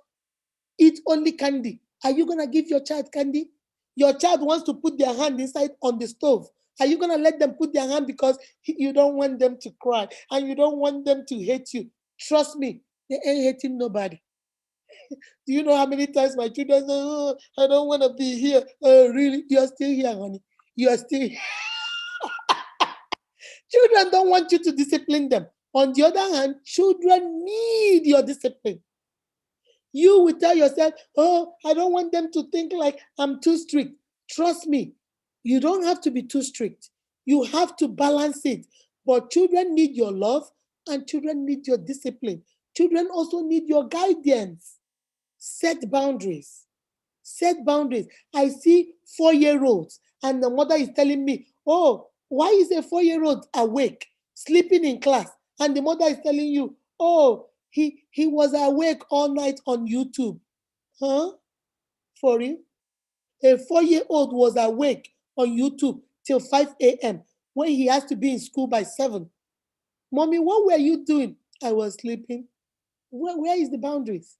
eat only candy. Are you going to give your child candy? Your child wants to put their hand inside on the stove. Are you going to let them put their hand because you don't want them to cry and you don't want them to hate you? Trust me, they ain't hating nobody. Do you know how many times my children say, oh, I don't want to be here? Oh, really? You're still here, honey. You're still here. Children don't want you to discipline them. On the other hand, children need your discipline. You will tell yourself, oh, I don't want them to think like I'm too strict. Trust me, you don't have to be too strict. You have to balance it. But children need your love and children need your discipline. Children also need your guidance. Set boundaries. Set boundaries. I see 4-year-olds and the mother is telling me, oh, why is a 4-year-old awake, sleeping in class? And the mother is telling you, oh, He was awake all night on YouTube. Huh? For you? A 4-year-old was awake on YouTube till 5 a.m. when he has to be in school by 7. Mommy, what were you doing? I was sleeping. Where is the boundaries?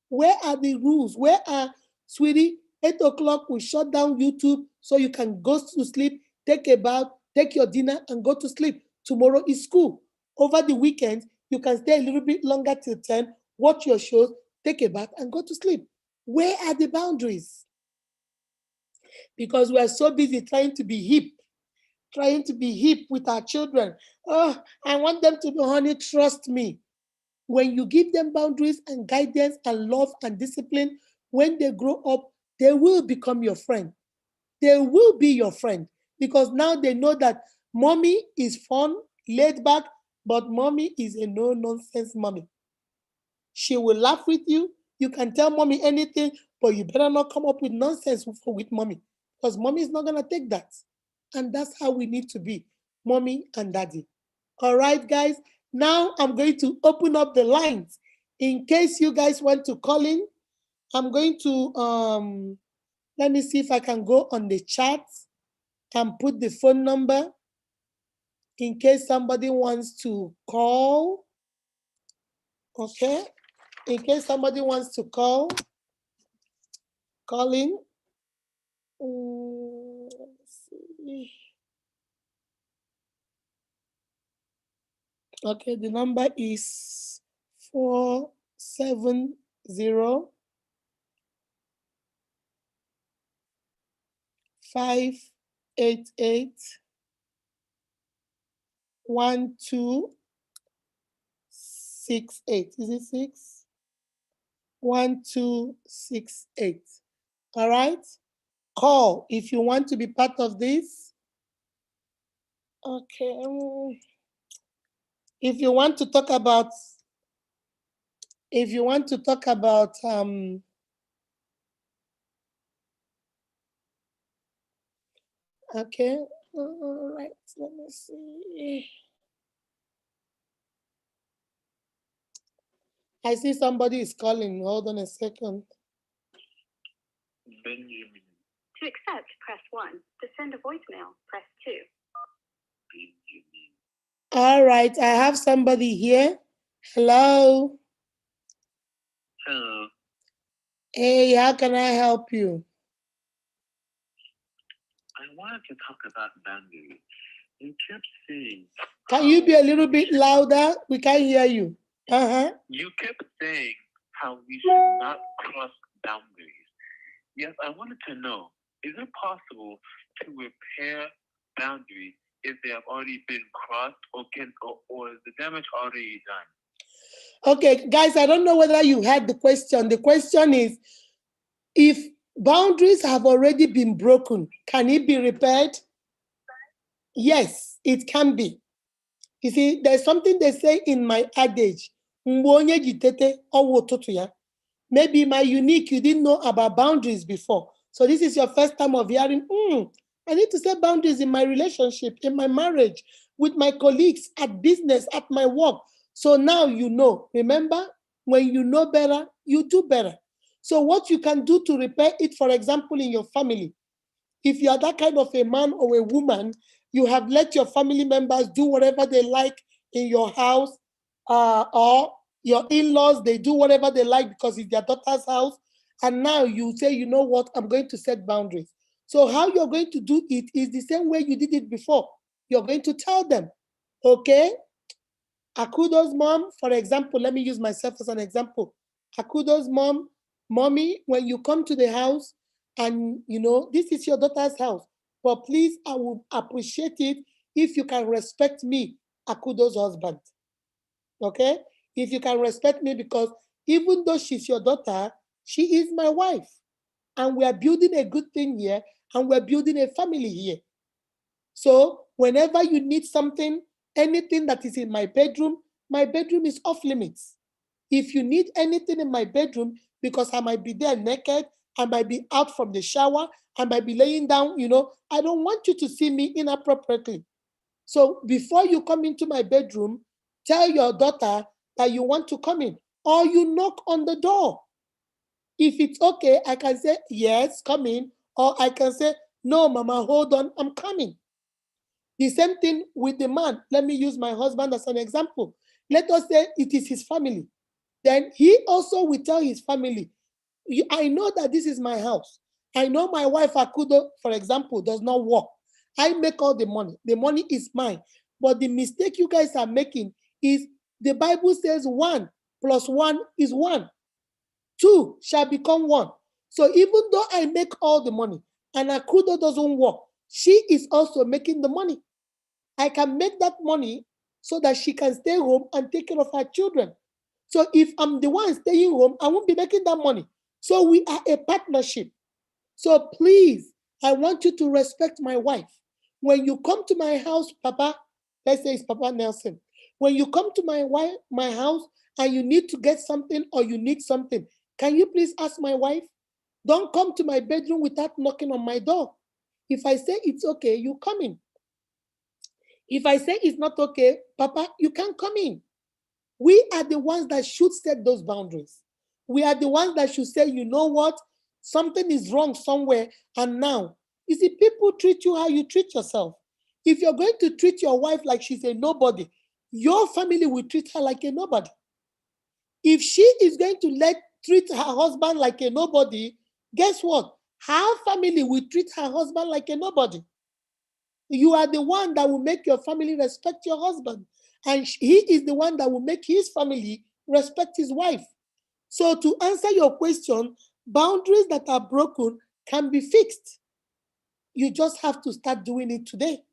Where are the rules? Where are, sweetie, 8 o'clock we shut down YouTube so you can go to sleep, take a bath, take your dinner, and go to sleep. Tomorrow is school. Over the weekend, you can stay a little bit longer till 10, watch your shows, take a bath, and go to sleep. Where are the boundaries? Because we are so busy trying to be hip with our children. Oh, I want them to be, honey, trust me. When you give them boundaries and guidance and love and discipline, when they grow up, they will become your friend. They will be your friend because now they know that mommy is fun, laid back, but mommy is a no nonsense mommy. She will laugh with you. You can tell mommy anything, but you better not come up with nonsense with mommy because mommy is not going to take that. And that's how we need to be, mommy and daddy. All right, guys. Now I'm going to open up the lines in case you guys want to call in. I'm going to let me see if I can go on the chat and put the phone number in case somebody wants to call. Okay. In case somebody wants to call in. Let's see. Okay, the number is 470 588 1268. Is it 6? 1268. All right. Call if you want to be part of this. Okay. If you want to talk about okay. All right. Let me see. I see somebody is calling. Hold on a second. Benjamin. To accept, press 1. To send a voicemail, press 2. Benjamin. All right. I have somebody here. Hello. Hello. Hey, how can I help you? I wanted to talk about boundaries. You kept saying... Can you be a little bit louder? We can't hear you. You kept saying how we should not cross boundaries. Yes, I wanted to know, is it possible to repair boundaries if they have already been crossed, or is the damage already done? Okay, guys, I don't know whether you had the question. The question is, if boundaries have already been broken, can it be repaired? Yes, it can be. You see, there's something they say in my adage. Maybe my unique, you didn't know about boundaries before. So this is your first time of hearing, I need to set boundaries in my relationship, in my marriage, with my colleagues, at business, at my work. So now you know. Remember, when you know better, you do better. So what you can do to repair it, for example, in your family, if you are that kind of a man or a woman, you have let your family members do whatever they like in your house, or your in-laws, they do whatever they like because it's their daughter's house. And now you say, you know what, I'm going to set boundaries. So how you're going to do it is the same way you did it before. You're going to tell them, okay? Akudo's mom, for example, let me use myself as an example. Akudo's mom, mommy, when you come to the house and, you know, this is your daughter's house, but please, I would appreciate it if you can respect me, Akudo's husband. Okay? If you can respect me, because even though she's your daughter, she is my wife. And we are building a good thing here, and we're building a family here. So whenever you need something, anything that is in my bedroom is off limits. If you need anything in my bedroom, because I might be there naked, I might be out from the shower, I might be laying down, you know, I don't want you to see me inappropriately. So before you come into my bedroom, tell your daughter that you want to come in, or you knock on the door. If it's okay, I can say, yes, come in, or I can say, no, mama, hold on, I'm coming. The same thing with the man. Let me use my husband as an example. Let us say it is his family. Then he also will tell his family, I know that this is my house. I know my wife Akudo, for example, does not work. I make all the money. The money is mine. But the mistake you guys are making is the Bible says 1 + 1 is 1. Two shall become one. So even though I make all the money and Akudo doesn't work, she is also making the money. I can make that money so that she can stay home and take care of her children. So if I'm the one staying home, I won't be making that money. So we are a partnership. So please, I want you to respect my wife. When you come to my house, Papa, let's say it's Papa Nelson. When you come to my house and you need to get something or you need something, can you please ask my wife? Don't come to my bedroom without knocking on my door. If I say it's okay, you come in. If I say it's not okay, Papa, you can't come in. We are the ones that should set those boundaries. We are the ones that should say, you know what? Something is wrong somewhere. And now, you see, people treat you how you treat yourself. If you're going to treat your wife like she's a nobody, your family will treat her like a nobody. If she is going to treat her husband like a nobody, guess what? Her family will treat her husband like a nobody. You are the one that will make your family respect your husband. And he is the one that will make his family respect his wife. So, to answer your question, boundaries that are broken can be fixed. You just have to start doing it today.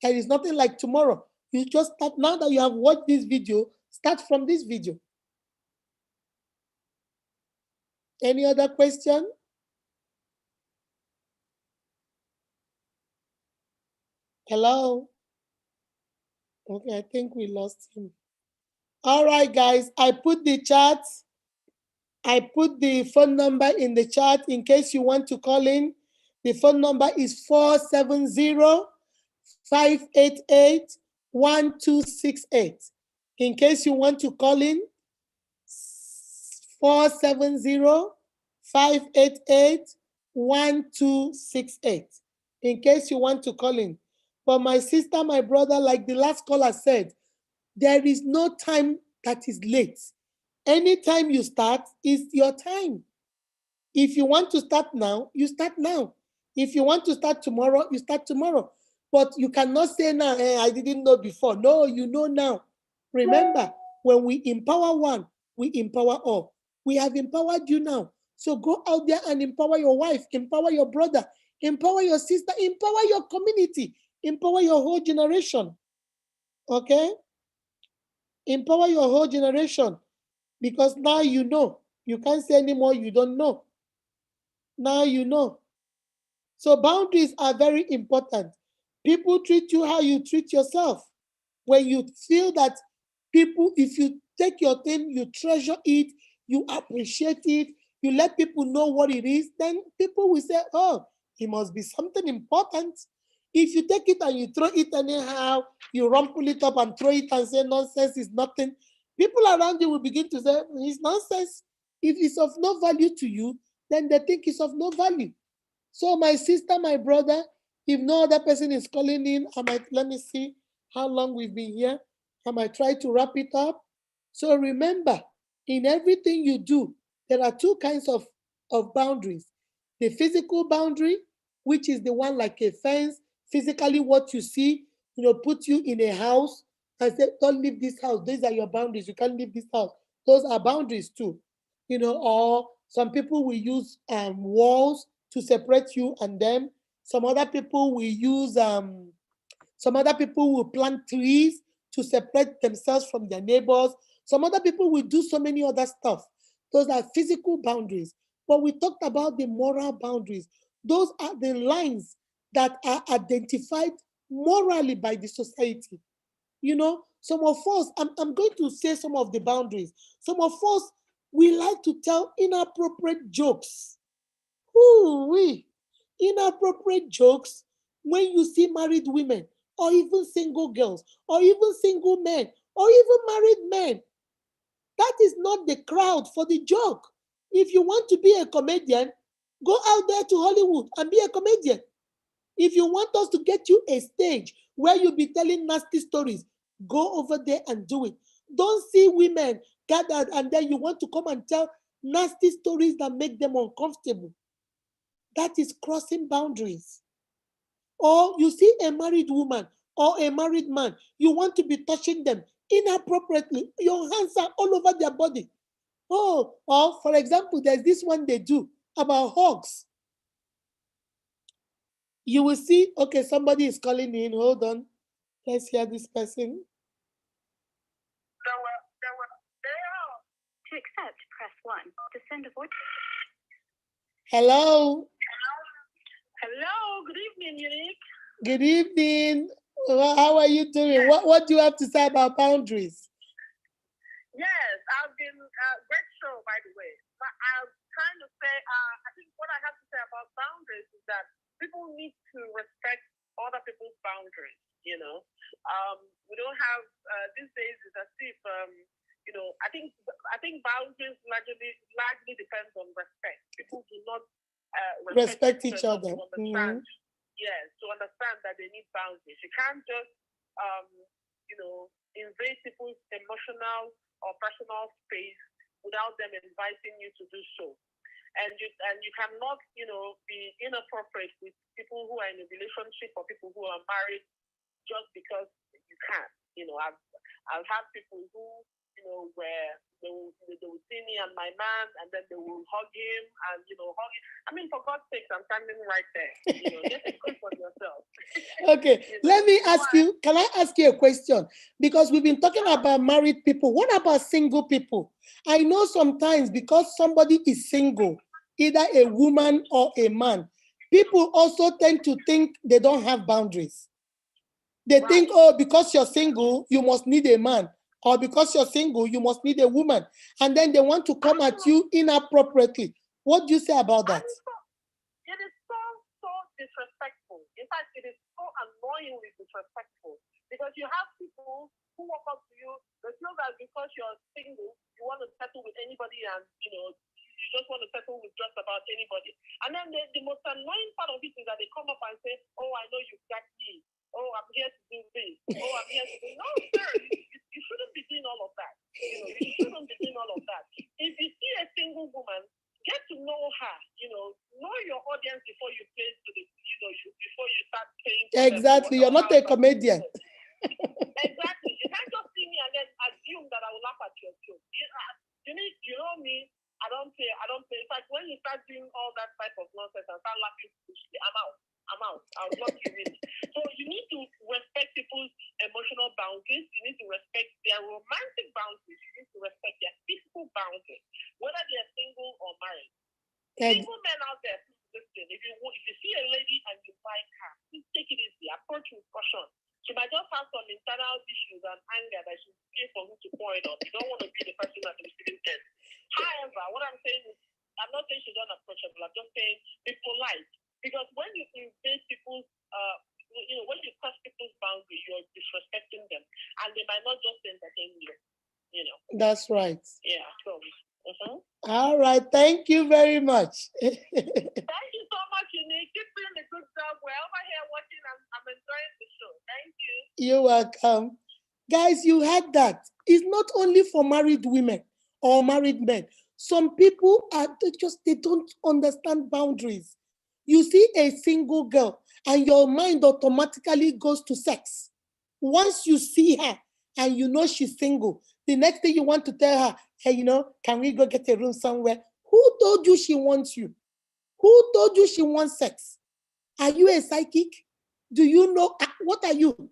There is nothing like tomorrow. You just start now that you have watched this video, start from this video. Any other question? Hello? Okay, I think we lost him. All right, guys, I put the chat. I put the phone number in the chat in case you want to call in. The phone number is 470-588-1268. In case you want to call in, 470-588-1268. In case you want to call in. But my sister, my brother, like the last caller said, there is no time that is late. Anytime you start is your time. If you want to start now, you start now. If you want to start tomorrow, you start tomorrow. But you cannot say now, I didn't know before. No, you know now. Remember, when we empower one, we empower all. We have empowered you now. So go out there and empower your wife, empower your brother, empower your sister, empower your community, empower your whole generation. Okay? Empower your whole generation. Because now you know. You can't say anymore you don't know. Now you know. So boundaries are very important. People treat you how you treat yourself. When you feel that people, if you take your thing, you treasure it, you appreciate it, you let people know what it is, then people will say, oh, it must be something important. If you take it and you throw it anyhow, you rumple it up and throw it and say nonsense is nothing, people around you will begin to say, it's nonsense. If it's of no value to you, then they think it's of no value. So my sister, my brother, if no other person is calling in, I might, let me see how long we've been here. I might try to wrap it up. So remember, in everything you do, there are two kinds of boundaries. The physical boundary, which is the one like a fence, physically what you see, put you in a house and say, don't leave this house. These are your boundaries. You can't leave this house. Those are boundaries too. Or some people will use walls to separate you and them. Some other people will use some other people will plant trees to separate themselves from their neighbors. Some other people will do so many other stuff. Those are physical boundaries. But we talked about the moral boundaries. Those are the lines that are identified morally by the society. Some of us, I'm going to say some of the boundaries. Some of us, we like to tell inappropriate jokes. Ooh, inappropriate jokes when you see married women or even single girls or even single men or even married men. That is not the crowd for the joke. If you want to be a comedian, go out there to Hollywood and be a comedian. If you want us to get you a stage where you'll be telling nasty stories, go over there and do it. Don't see women gathered and then you want to come and tell nasty stories that make them uncomfortable. That is crossing boundaries. Or you see a married woman or a married man, you want to be touching them inappropriately. Your hands are all over their body. Oh, or for example, there's this one they do about hugs. You will see, okay, somebody is calling in. Hold on. Let's hear this person. To accept, press 1. To send a voice. Hello. Hello, good evening, Unique. Good evening. How are you doing? What do you have to say about boundaries? Yes, I've been great show, by the way. But I'm trying to say, I think what I have to say about boundaries is that people need to respect other people's boundaries. You know, we don't have these days. It's as if you know. I think boundaries largely depends on respect. People do not respect each other. Understand, yes, to understand that they need boundaries. You can't just you know, invade people's emotional or personal space without them inviting you to do so. And you cannot, you know, be inappropriate with people who are in a relationship or people who are married just because you can. You know, I've had people who, you know, where they will see me and my man, and then they will hug him and, you know, hug him. I mean, for God's sake, I'm standing right there. You know, get a grip on yourself. Okay, you know? Let me ask you. Can I ask you a question? Because we've been talking about married people. What about single people? I know sometimes because somebody is single, either a woman or a man, people also tend to think they don't have boundaries. They think, oh, because you're single, you must need a man. Or because you're single, you must need a woman. And then they want to come at you inappropriately. What do you say about that? It is so disrespectful. In fact, it is so annoyingly disrespectful. Because you have people who walk up to you, they feel that because you're single, you want to settle with anybody and, you know, you just want to settle with just about anybody. And then the most annoying part of it is that they come up and say, oh, I know you've got me. Oh, I'm here to do this. Oh, I'm here to do... No, sir, you shouldn't be doing all of that. You know, you shouldn't be doing all of that. If you see a single woman, get to know her. You know your audience before you play to the, you know, before you start playing. Exactly, you're not a comedian. Exactly, you can't just see me and then assume that I will laugh at your joke. You know me. I don't play. In fact, when you start doing all that type of nonsense and start laughing, I'm out. I'll block you really. So you need to respect people's emotional boundaries. You need to respect their romantic boundaries. You need to respect their physical boundaries, whether they are single or married. Single men out there, listen. If you see a lady and you like her, please take it easy. Approach with caution. She might just have some internal issues and anger that she's looking for who to point on. You don't want to be the person at the receiving end. However, what I'm saying is, I'm not saying she's unapproachable. I'm just saying be polite. Because when you invade people's, you know, when you cross people's boundaries, you're disrespecting them, and they might not just entertain you. You know. That's right. Yeah. So. All right. Thank you very much. Thank you so much, Unique. Keep doing the good job. We're over here watching. I'm enjoying the show. Thank you. You're welcome. Guys, you heard that. It's not only for married women or married men. Some people they don't understand boundaries. You see a single girl and your mind automatically goes to sex. Once you see her and you know she's single, the next thing you want to tell her, hey, you know, can we go get a room somewhere? Who told you she wants you? Who told you she wants sex? Are you a psychic? Do you know what are you?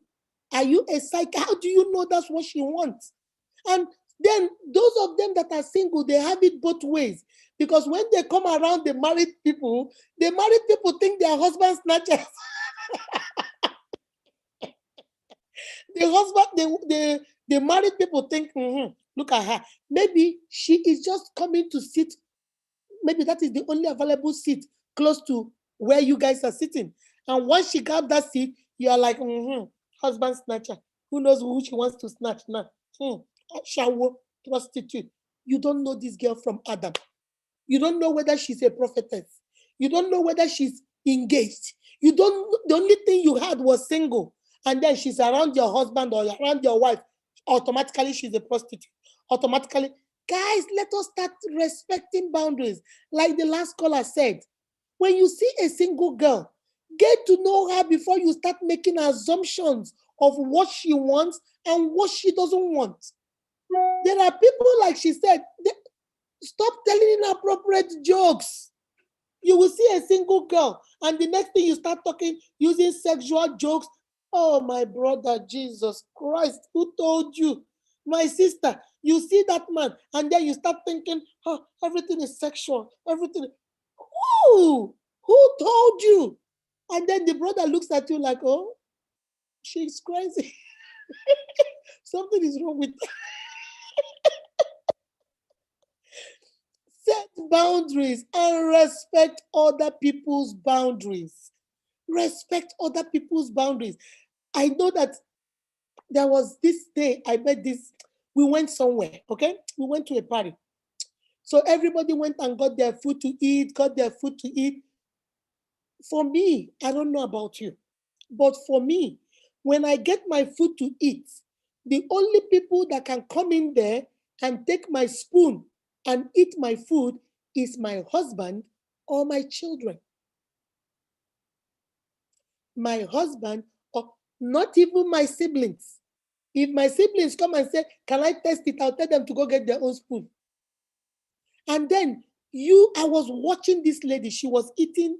Are you a psychic? How do you know that's what she wants? And then those of them that are single, they have it both ways. Because when they come around the married people think they are husband snatchers. The married people think, look at her. Maybe she is just coming to sit. Maybe that is the only available seat close to where you guys are sitting. And once she got that seat, you are like, husband snatcher. Who knows who she wants to snatch now? Shawo, prostitute. You don't know this girl from Adam. You don't know whether she's a prophetess. You don't know whether she's engaged. You don't. The only thing you had was single, and then she's around your husband or around your wife. Automatically, she's a prostitute. Automatically, guys, let us start respecting boundaries. Like the last caller said, when you see a single girl, get to know her before you start making assumptions of what she wants and what she doesn't want. There are people, like she said, stop telling inappropriate jokes. You will see a single girl, and the next thing you start talking using sexual jokes. Oh, my brother, Jesus Christ, who told you? My sister, you see that man, and then you start thinking, oh, everything is sexual. Everything. Who? Who told you? And then the brother looks at you like, oh, she's crazy. Something is wrong with her. Set boundaries and respect other people's boundaries. Respect other people's boundaries. I know that there was this day I met this. We went somewhere, okay? We went to a party. So everybody went and got their food to eat, got their food to eat. For me, I don't know about you, but for me, when I get my food to eat, the only people that can come in there and take my spoon and eat my food is my husband or my children. My husband, or not even my siblings. If my siblings come and say, can I test it? I'll tell them to go get their own spoon. And then I was watching this lady. She was eating,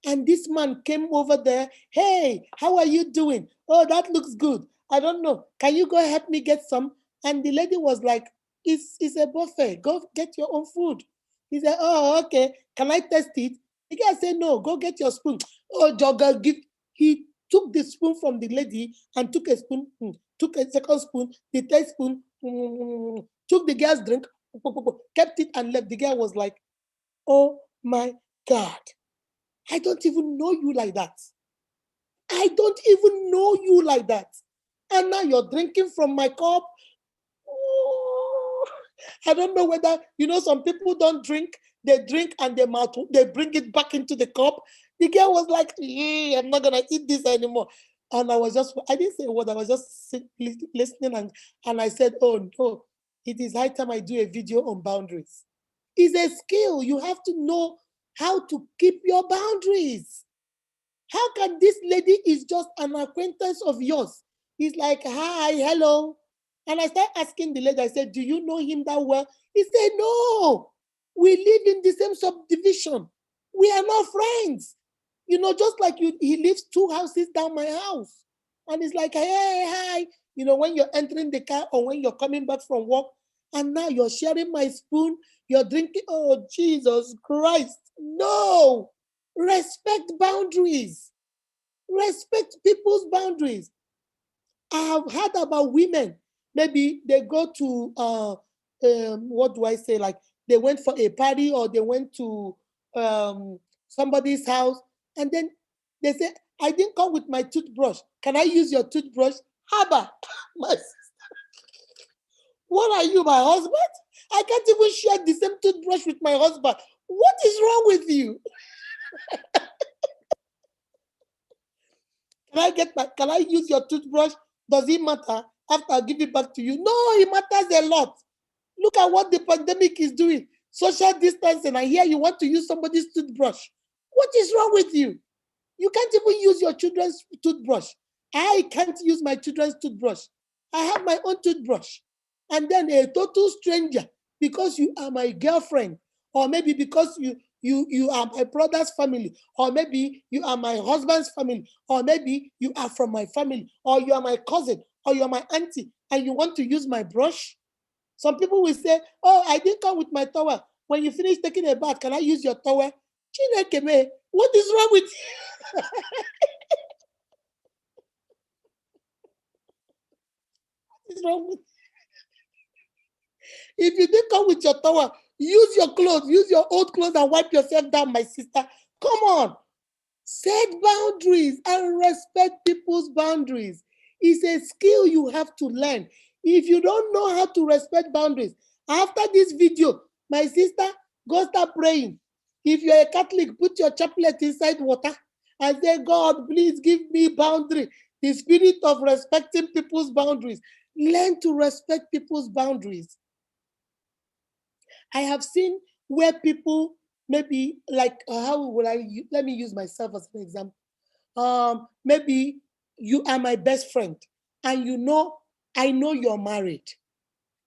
and this man came over there. Hey, how are you doing? Oh, that looks good. I don't know. Can you go help me get some? And the lady was like, it's a buffet. Go get your own food. He said, oh, okay. Can I test it? The guy said, no, go get your spoon. Oh, Jogger, give. He took the spoon from the lady and took a spoon, took a second spoon, the third spoon, took the girl's drink, kept it and left. The girl was like, oh my God, I don't even know you like that. I don't even know you like that. And now you're drinking from my cup. I don't know whether, some people don't drink, they drink and they bring it back into the cup. The girl was like, I'm not going to eat this anymore. And I didn't say a word. I was just listening, and I said, oh no, it is high time I do a video on boundaries. It's a skill. You have to know how to keep your boundaries. How can this lady is just an acquaintance of yours? He's like, hi, hello. And I started asking the lady, I said, do you know him that well? He said, no. We live in the same subdivision. We are not friends. Just like he lives 2 houses down my house. And it's like, hey, hi. When you're entering the car or when you're coming back from work, and now you're sharing my spoon, you're drinking. Oh, Jesus Christ. No. Respect boundaries. Respect people's boundaries. I have heard about women. Maybe they go to what do I say? Like they went for a party or they went to somebody's house, and then they say, "I didn't come with my toothbrush. Can I use your toothbrush?" Haba, my what are you, my husband? I can't even share the same toothbrush with my husband. What is wrong with you? Can I use your toothbrush? Does it matter after I give it back to you? No, it matters a lot. Look at what the pandemic is doing. Social distancing, and here you want to use somebody's toothbrush. What is wrong with you? You can't even use your children's toothbrush. I can't use my children's toothbrush. I have my own toothbrush. And then a total stranger, because you are my girlfriend, or maybe because you are my brother's family, or maybe you are my husband's family, or maybe you are from my family, or you are my cousin, or you are my auntie, and you want to use my brush. Some people will say, oh, I didn't come with my towel. When you finish taking a bath, can I use your towel? Chinekeme, what is wrong with you? What is wrong with you? If you didn't come with your towel, use your clothes, use your old clothes and wipe yourself down, my sister. Come on. Set boundaries and respect people's boundaries. It's a skill you have to learn. If you don't know how to respect boundaries, after this video, my sister, go start praying. If you're a Catholic, put your chaplet inside water and say, God, please give me boundary. The spirit of respecting people's boundaries. Learn to respect people's boundaries. I have seen where people maybe like how will let me use myself as an example. Maybe you are my best friend, and I know you're married,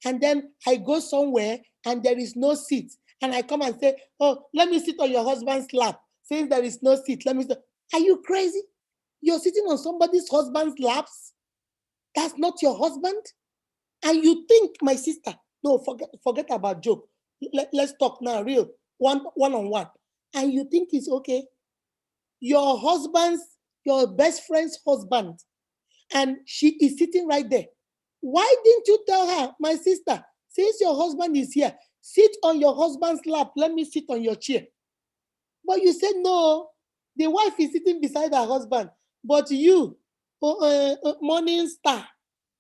and then I go somewhere and there is no seat, and I come and say, oh, let me sit on your husband's lap. Since there is no seat, let me sit. Are you crazy? You're sitting on somebody's husband's laps. That's not your husband. And you think, my sister, no, forget about joke. Let's talk now, real, one on one. And you think it's okay. Your best friend's husband, and she is sitting right there. Why didn't you tell her, my sister, since your husband is here, sit on your husband's lap, let me sit on your chair? But you said no, the wife is sitting beside her husband, but you, morning star,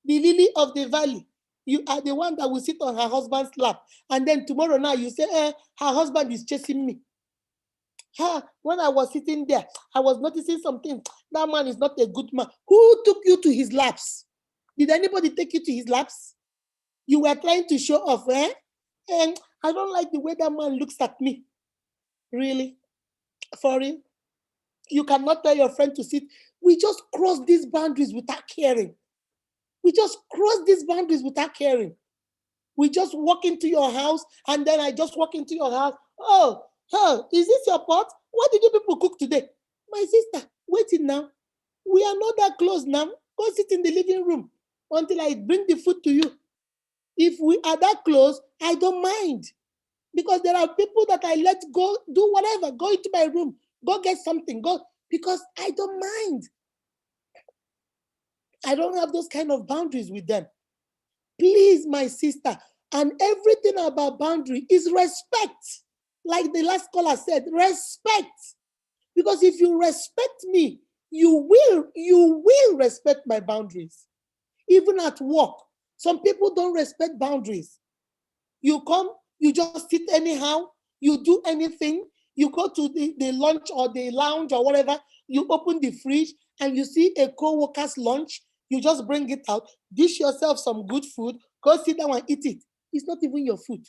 the lily of the valley, you are the one that will sit on her husband's lap. And then tomorrow now you say, her husband is chasing me. When I was sitting there, I was noticing something. That man is not a good man. Who took you to his laps? Did anybody take you to his laps? You were trying to show off, eh? And I don't like the way that man looks at me. Really? For real? You cannot tell your friend to sit. We just cross these boundaries without caring. We just cross these boundaries without caring. We just walk into your house, and then I just walk into your house. Oh, is this your pot? What did you people cook today? My sister, waiting now. We are not that close now. Go sit in the living room until I bring the food to you. If we are that close, I don't mind. Because there are people that I let go, do whatever, go into my room, go get something, go, because I don't mind. I don't have those kind of boundaries with them. Please, my sister, and everything about boundary is respect. Like the last caller said, respect. Because if you respect me, you will respect my boundaries. Even at work, some people don't respect boundaries. You come, you just sit anyhow, you do anything, you go to the lunch or the lounge or whatever, you open the fridge and you see a co-worker's lunch, you just bring it out, dish yourself some good food, go sit down and eat it. It's not even your food.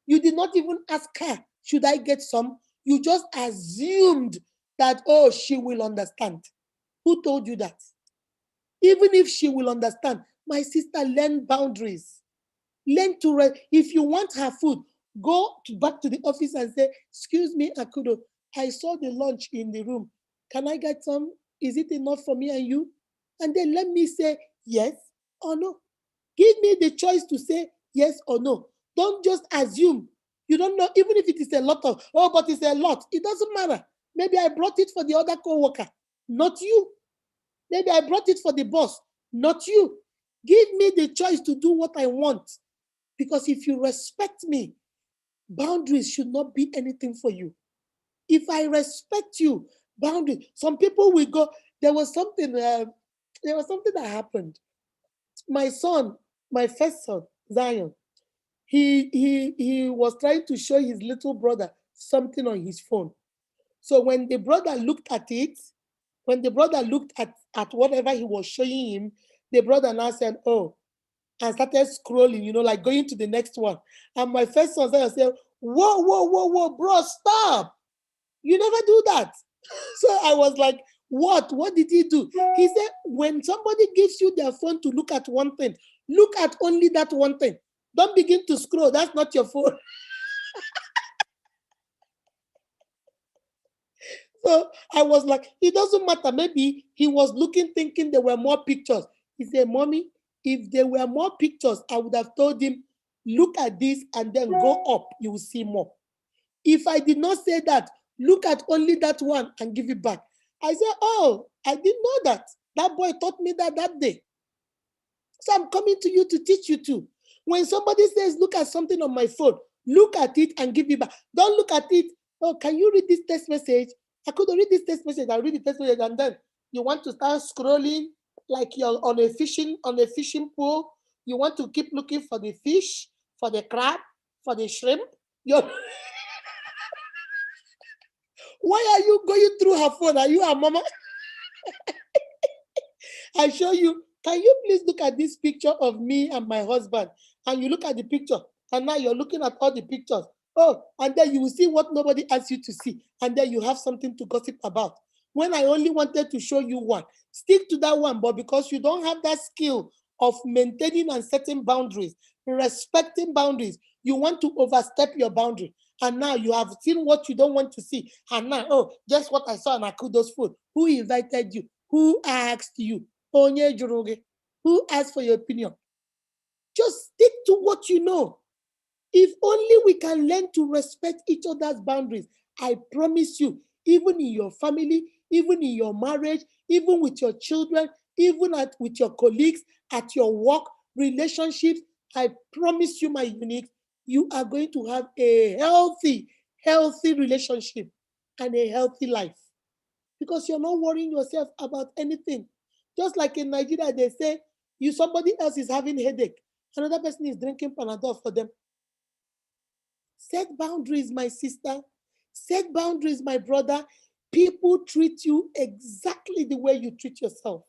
You did not even ask her, should I get some? You just assumed that, oh, she will understand. Who told you that? Even if she will understand, my sister, learn boundaries. Learn to if you want her food, go back to the office and say, excuse me, Akudo, I saw the lunch in the room. Can I get some? Is it enough for me and you? And then let me say yes or no. Give me the choice to say yes or no. Don't just assume. You don't know, even if it is a lot of, oh, but it's a lot. It doesn't matter. Maybe I brought it for the other co-worker, not you. Maybe I brought it for the boss, not you. Give me the choice to do what I want. Because if you respect me, boundaries should not be anything for you. If I respect you, boundaries. Some people will go. There was something. There was something that happened. My son, my first son, Zion. He was trying to show his little brother something on his phone. So when the brother looked at it, when the brother looked at whatever he was showing him, the brother now said, "Oh," and started scrolling, like going to the next one. And my first son said, whoa, whoa, whoa, whoa, bro, stop. You never do that. So I was like, what? What did he do? He said, when somebody gives you their phone to look at one thing, look at only that one thing. Don't begin to scroll. That's not your phone. So I was like, it doesn't matter. Maybe he was looking, thinking there were more pictures. He said, Mommy, if there were more pictures, I would have told him, look at this and then go up. You will see more. If I did not say that, look at only that one and give it back. I said, oh, I didn't know that. That boy taught me that day. So I'm coming to you to teach you too. When somebody says, look at something on my phone, look at it and give it back. Don't look at it. Oh, can you read this text message? I could read this text message. I'll read the text message, and then you want to start scrolling like you're on a fishing pool You want to keep looking for the fish, for the crab, for the shrimp. You're, why are you going through her phone? Are you a mama? I show you. Can you please look at this picture of me and my husband? And you look at the picture, and now you're looking at all the pictures. Oh, and then you will see what nobody asked you to see, and then you have something to gossip about. When I only wanted to show you one, stick to that one, but because you don't have that skill of maintaining and setting boundaries, respecting boundaries, you want to overstep your boundary. And now you have seen what you don't want to see. And now, oh, guess what I saw in Akudo's food? Who invited you? Who asked you? Onye jụrụ gị? Who asked for your opinion? Just stick to what you know. If only we can learn to respect each other's boundaries, I promise you, even in your family, even in your marriage, even with your children, even with your colleagues, at your work, relationships, I promise you, my unique, you are going to have a healthy relationship and a healthy life because you're not worrying yourself about anything. Just like in Nigeria, they say you somebody else is having headache, another person is drinking Panadol for them. Set boundaries, my sister. Set boundaries, my brother. People treat you exactly the way you treat yourself.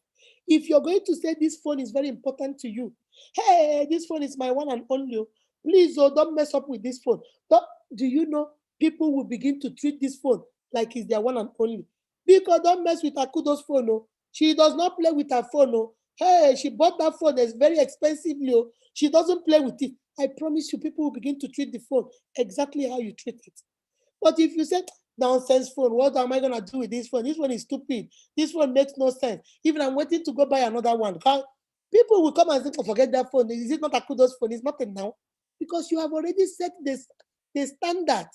If you're going to say this phone is very important to you, hey, this phone is my one and only. Please, oh, don't mess up with this phone. Do you know people will begin to treat this phone like it's their one and only? Because don't mess with Akudo's phone. Oh. She does not play with her phone. Oh. Hey, she bought that phone that's very expensively. Oh. She doesn't play with it. I promise you, people will begin to treat the phone exactly how you treat it. But if you say, nonsense phone, what am I going to do with this phone? This one is stupid. This one makes no sense. Even I'm waiting to go buy another one. People will come and think, oh, forget that phone. Is it not Akudo's phone? It's nothing now. Because you have already set the standard.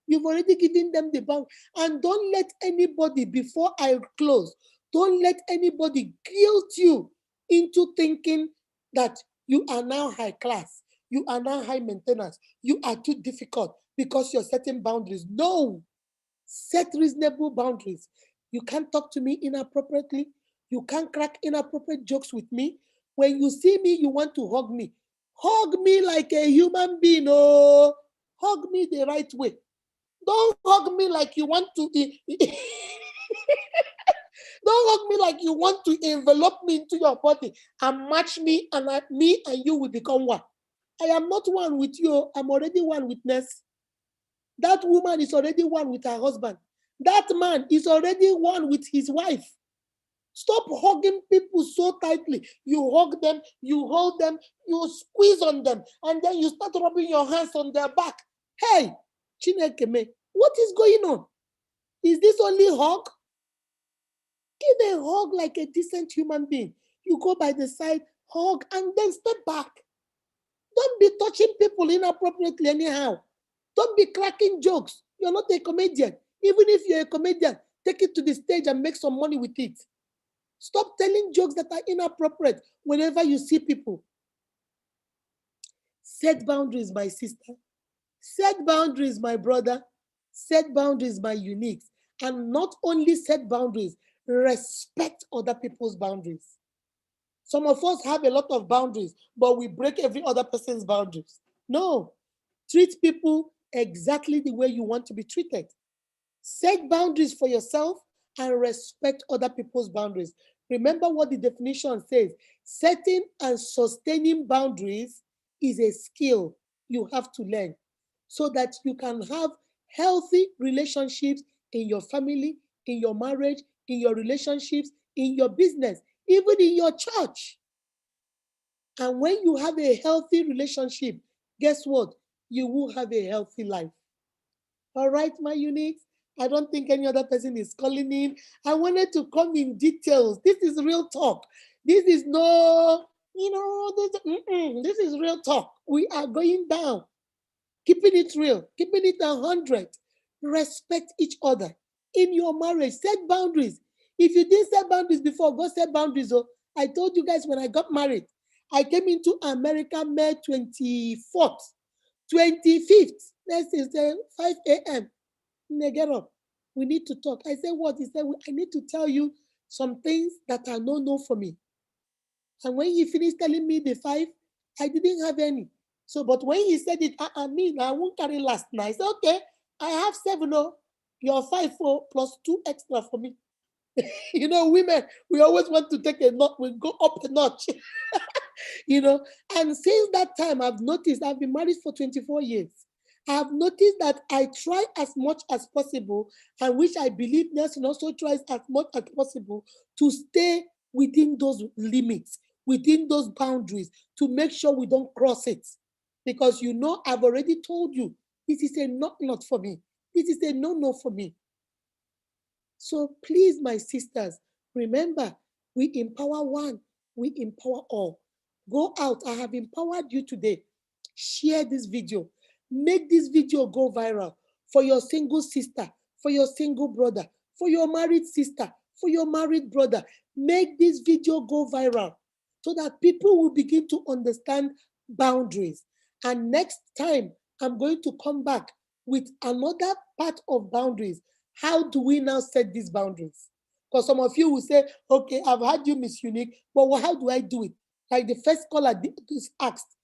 You've already given them the bound. And don't let anybody, before I close, don't let anybody guilt you into thinking that you are now high class. You are now high maintenance. You are too difficult because you're setting boundaries. No, set reasonable boundaries. You can't talk to me inappropriately. You can't crack inappropriate jokes with me. When you see me, you want to hug me. Hug me like a human being. Oh, hug me the right way. Don't hug me like you want to. Don't hug me like you want to envelop me into your body and match me, and me and you will become one. I am not one with you. I'm already one with Ness. That woman is already one with her husband. That man is already one with his wife. Stop hugging people so tightly. You hug them, you hold them, you squeeze on them, and then you start rubbing your hands on their back. Hey, Chineke me, what is going on? Is this only hug? Give a hug like a decent human being. You go by the side, hug, and then step back. Don't be touching people inappropriately anyhow. Don't be cracking jokes. You're not a comedian. Even if you're a comedian, take it to the stage and make some money with it. Stop telling jokes that are inappropriate whenever you see people. Set boundaries, my sister. Set boundaries, my brother. Set boundaries, my uniques. And not only set boundaries, respect other people's boundaries. Some of us have a lot of boundaries, but we break every other person's boundaries. No, treat people exactly the way you want to be treated. Set boundaries for yourself and respect other people's boundaries. Remember what the definition says: setting and sustaining boundaries is a skill you have to learn so that you can have healthy relationships in your family, in your marriage, in your relationships, in your business, even in your church. And when you have a healthy relationship, guess what? You will have a healthy life. All right, my uniques. I don't think any other person is calling in. I wanted to come in details. This is real talk. This is no, this is real talk. We are going down, keeping it real, keeping it 100. Respect each other in your marriage. Set boundaries. If you didn't set boundaries before, go set boundaries. Oh, I told you guys when I got married, I came into America May 24th, 25th. Next is 5 a.m. Get up. We need to talk. I said, what? He said, I need to tell you some things that are no for me. And when he finished telling me the five, I didn't have any. So, but when he said it, I mean, I won't carry last night. I said, okay, I have seven. Oh, you're five, oh, plus two extra for me. Women, we always want to take a notch, we go up a notch, you know. And since that time, I've noticed I've been married for 24 years. I have noticed that I try as much as possible, and which I believe Nelson also tries as much as possible to stay within those limits, within those boundaries, to make sure we don't cross it. Because I've already told you, this is a not for me. This is a no for me. So please, my sisters, remember, we empower one, we empower all. Go out. I have empowered you today. Share this video. Make this video go viral for your single sister, for your single brother, for your married sister, for your married brother. Make this video go viral so that people will begin to understand boundaries. And next time, I'm going to come back with another part of boundaries. How do we now set these boundaries? Because some of you will say, okay, I've had you, Miss Unique, but how do I do it? Like the first caller asked,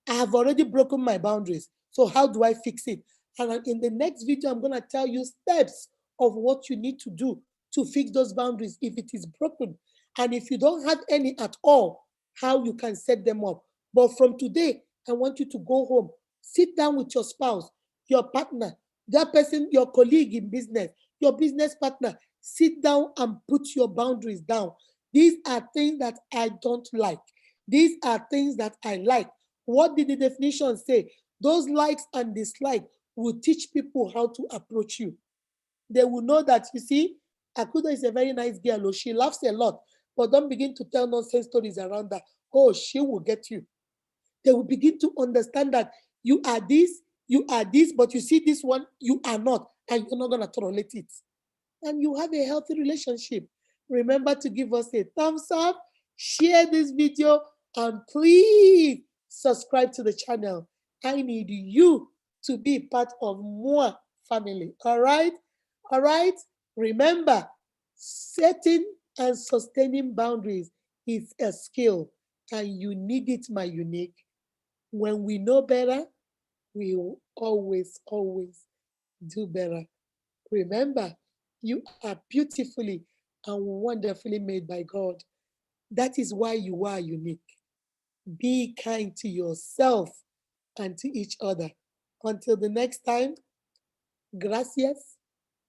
I have already broken my boundaries. So how do I fix it? And in the next video, I'm going to tell you steps of what you need to do to fix those boundaries if it is broken. And if you don't have any at all, how you can set them up. But from today, I want you to go home, sit down with your spouse, your partner, that person, your colleague in business, your business partner. Sit down and put your boundaries down. These are things that I don't like. These are things that I like. What did the definition say? Those likes and dislikes will teach people how to approach you. They will know that, you see, Akudo is a very nice girl. Oh, she laughs a lot, but don't begin to tell nonsense stories around that. Oh, she will get you. They will begin to understand that you are this, but you see this one, you are not, and you're not going to tolerate it. And you have a healthy relationship. Remember to give us a thumbs up, share this video, and please subscribe to the channel. I need you to be part of more family. All right? All right? Remember, setting and sustaining boundaries is a skill, and you need it, my unique. When we know better, we will always do better. Remember, you are beautifully and wonderfully made by God. That is why you are unique. Be kind to yourself and to each other. Until the next time, gracias,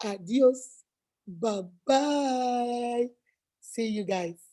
adios, bye bye. See you guys.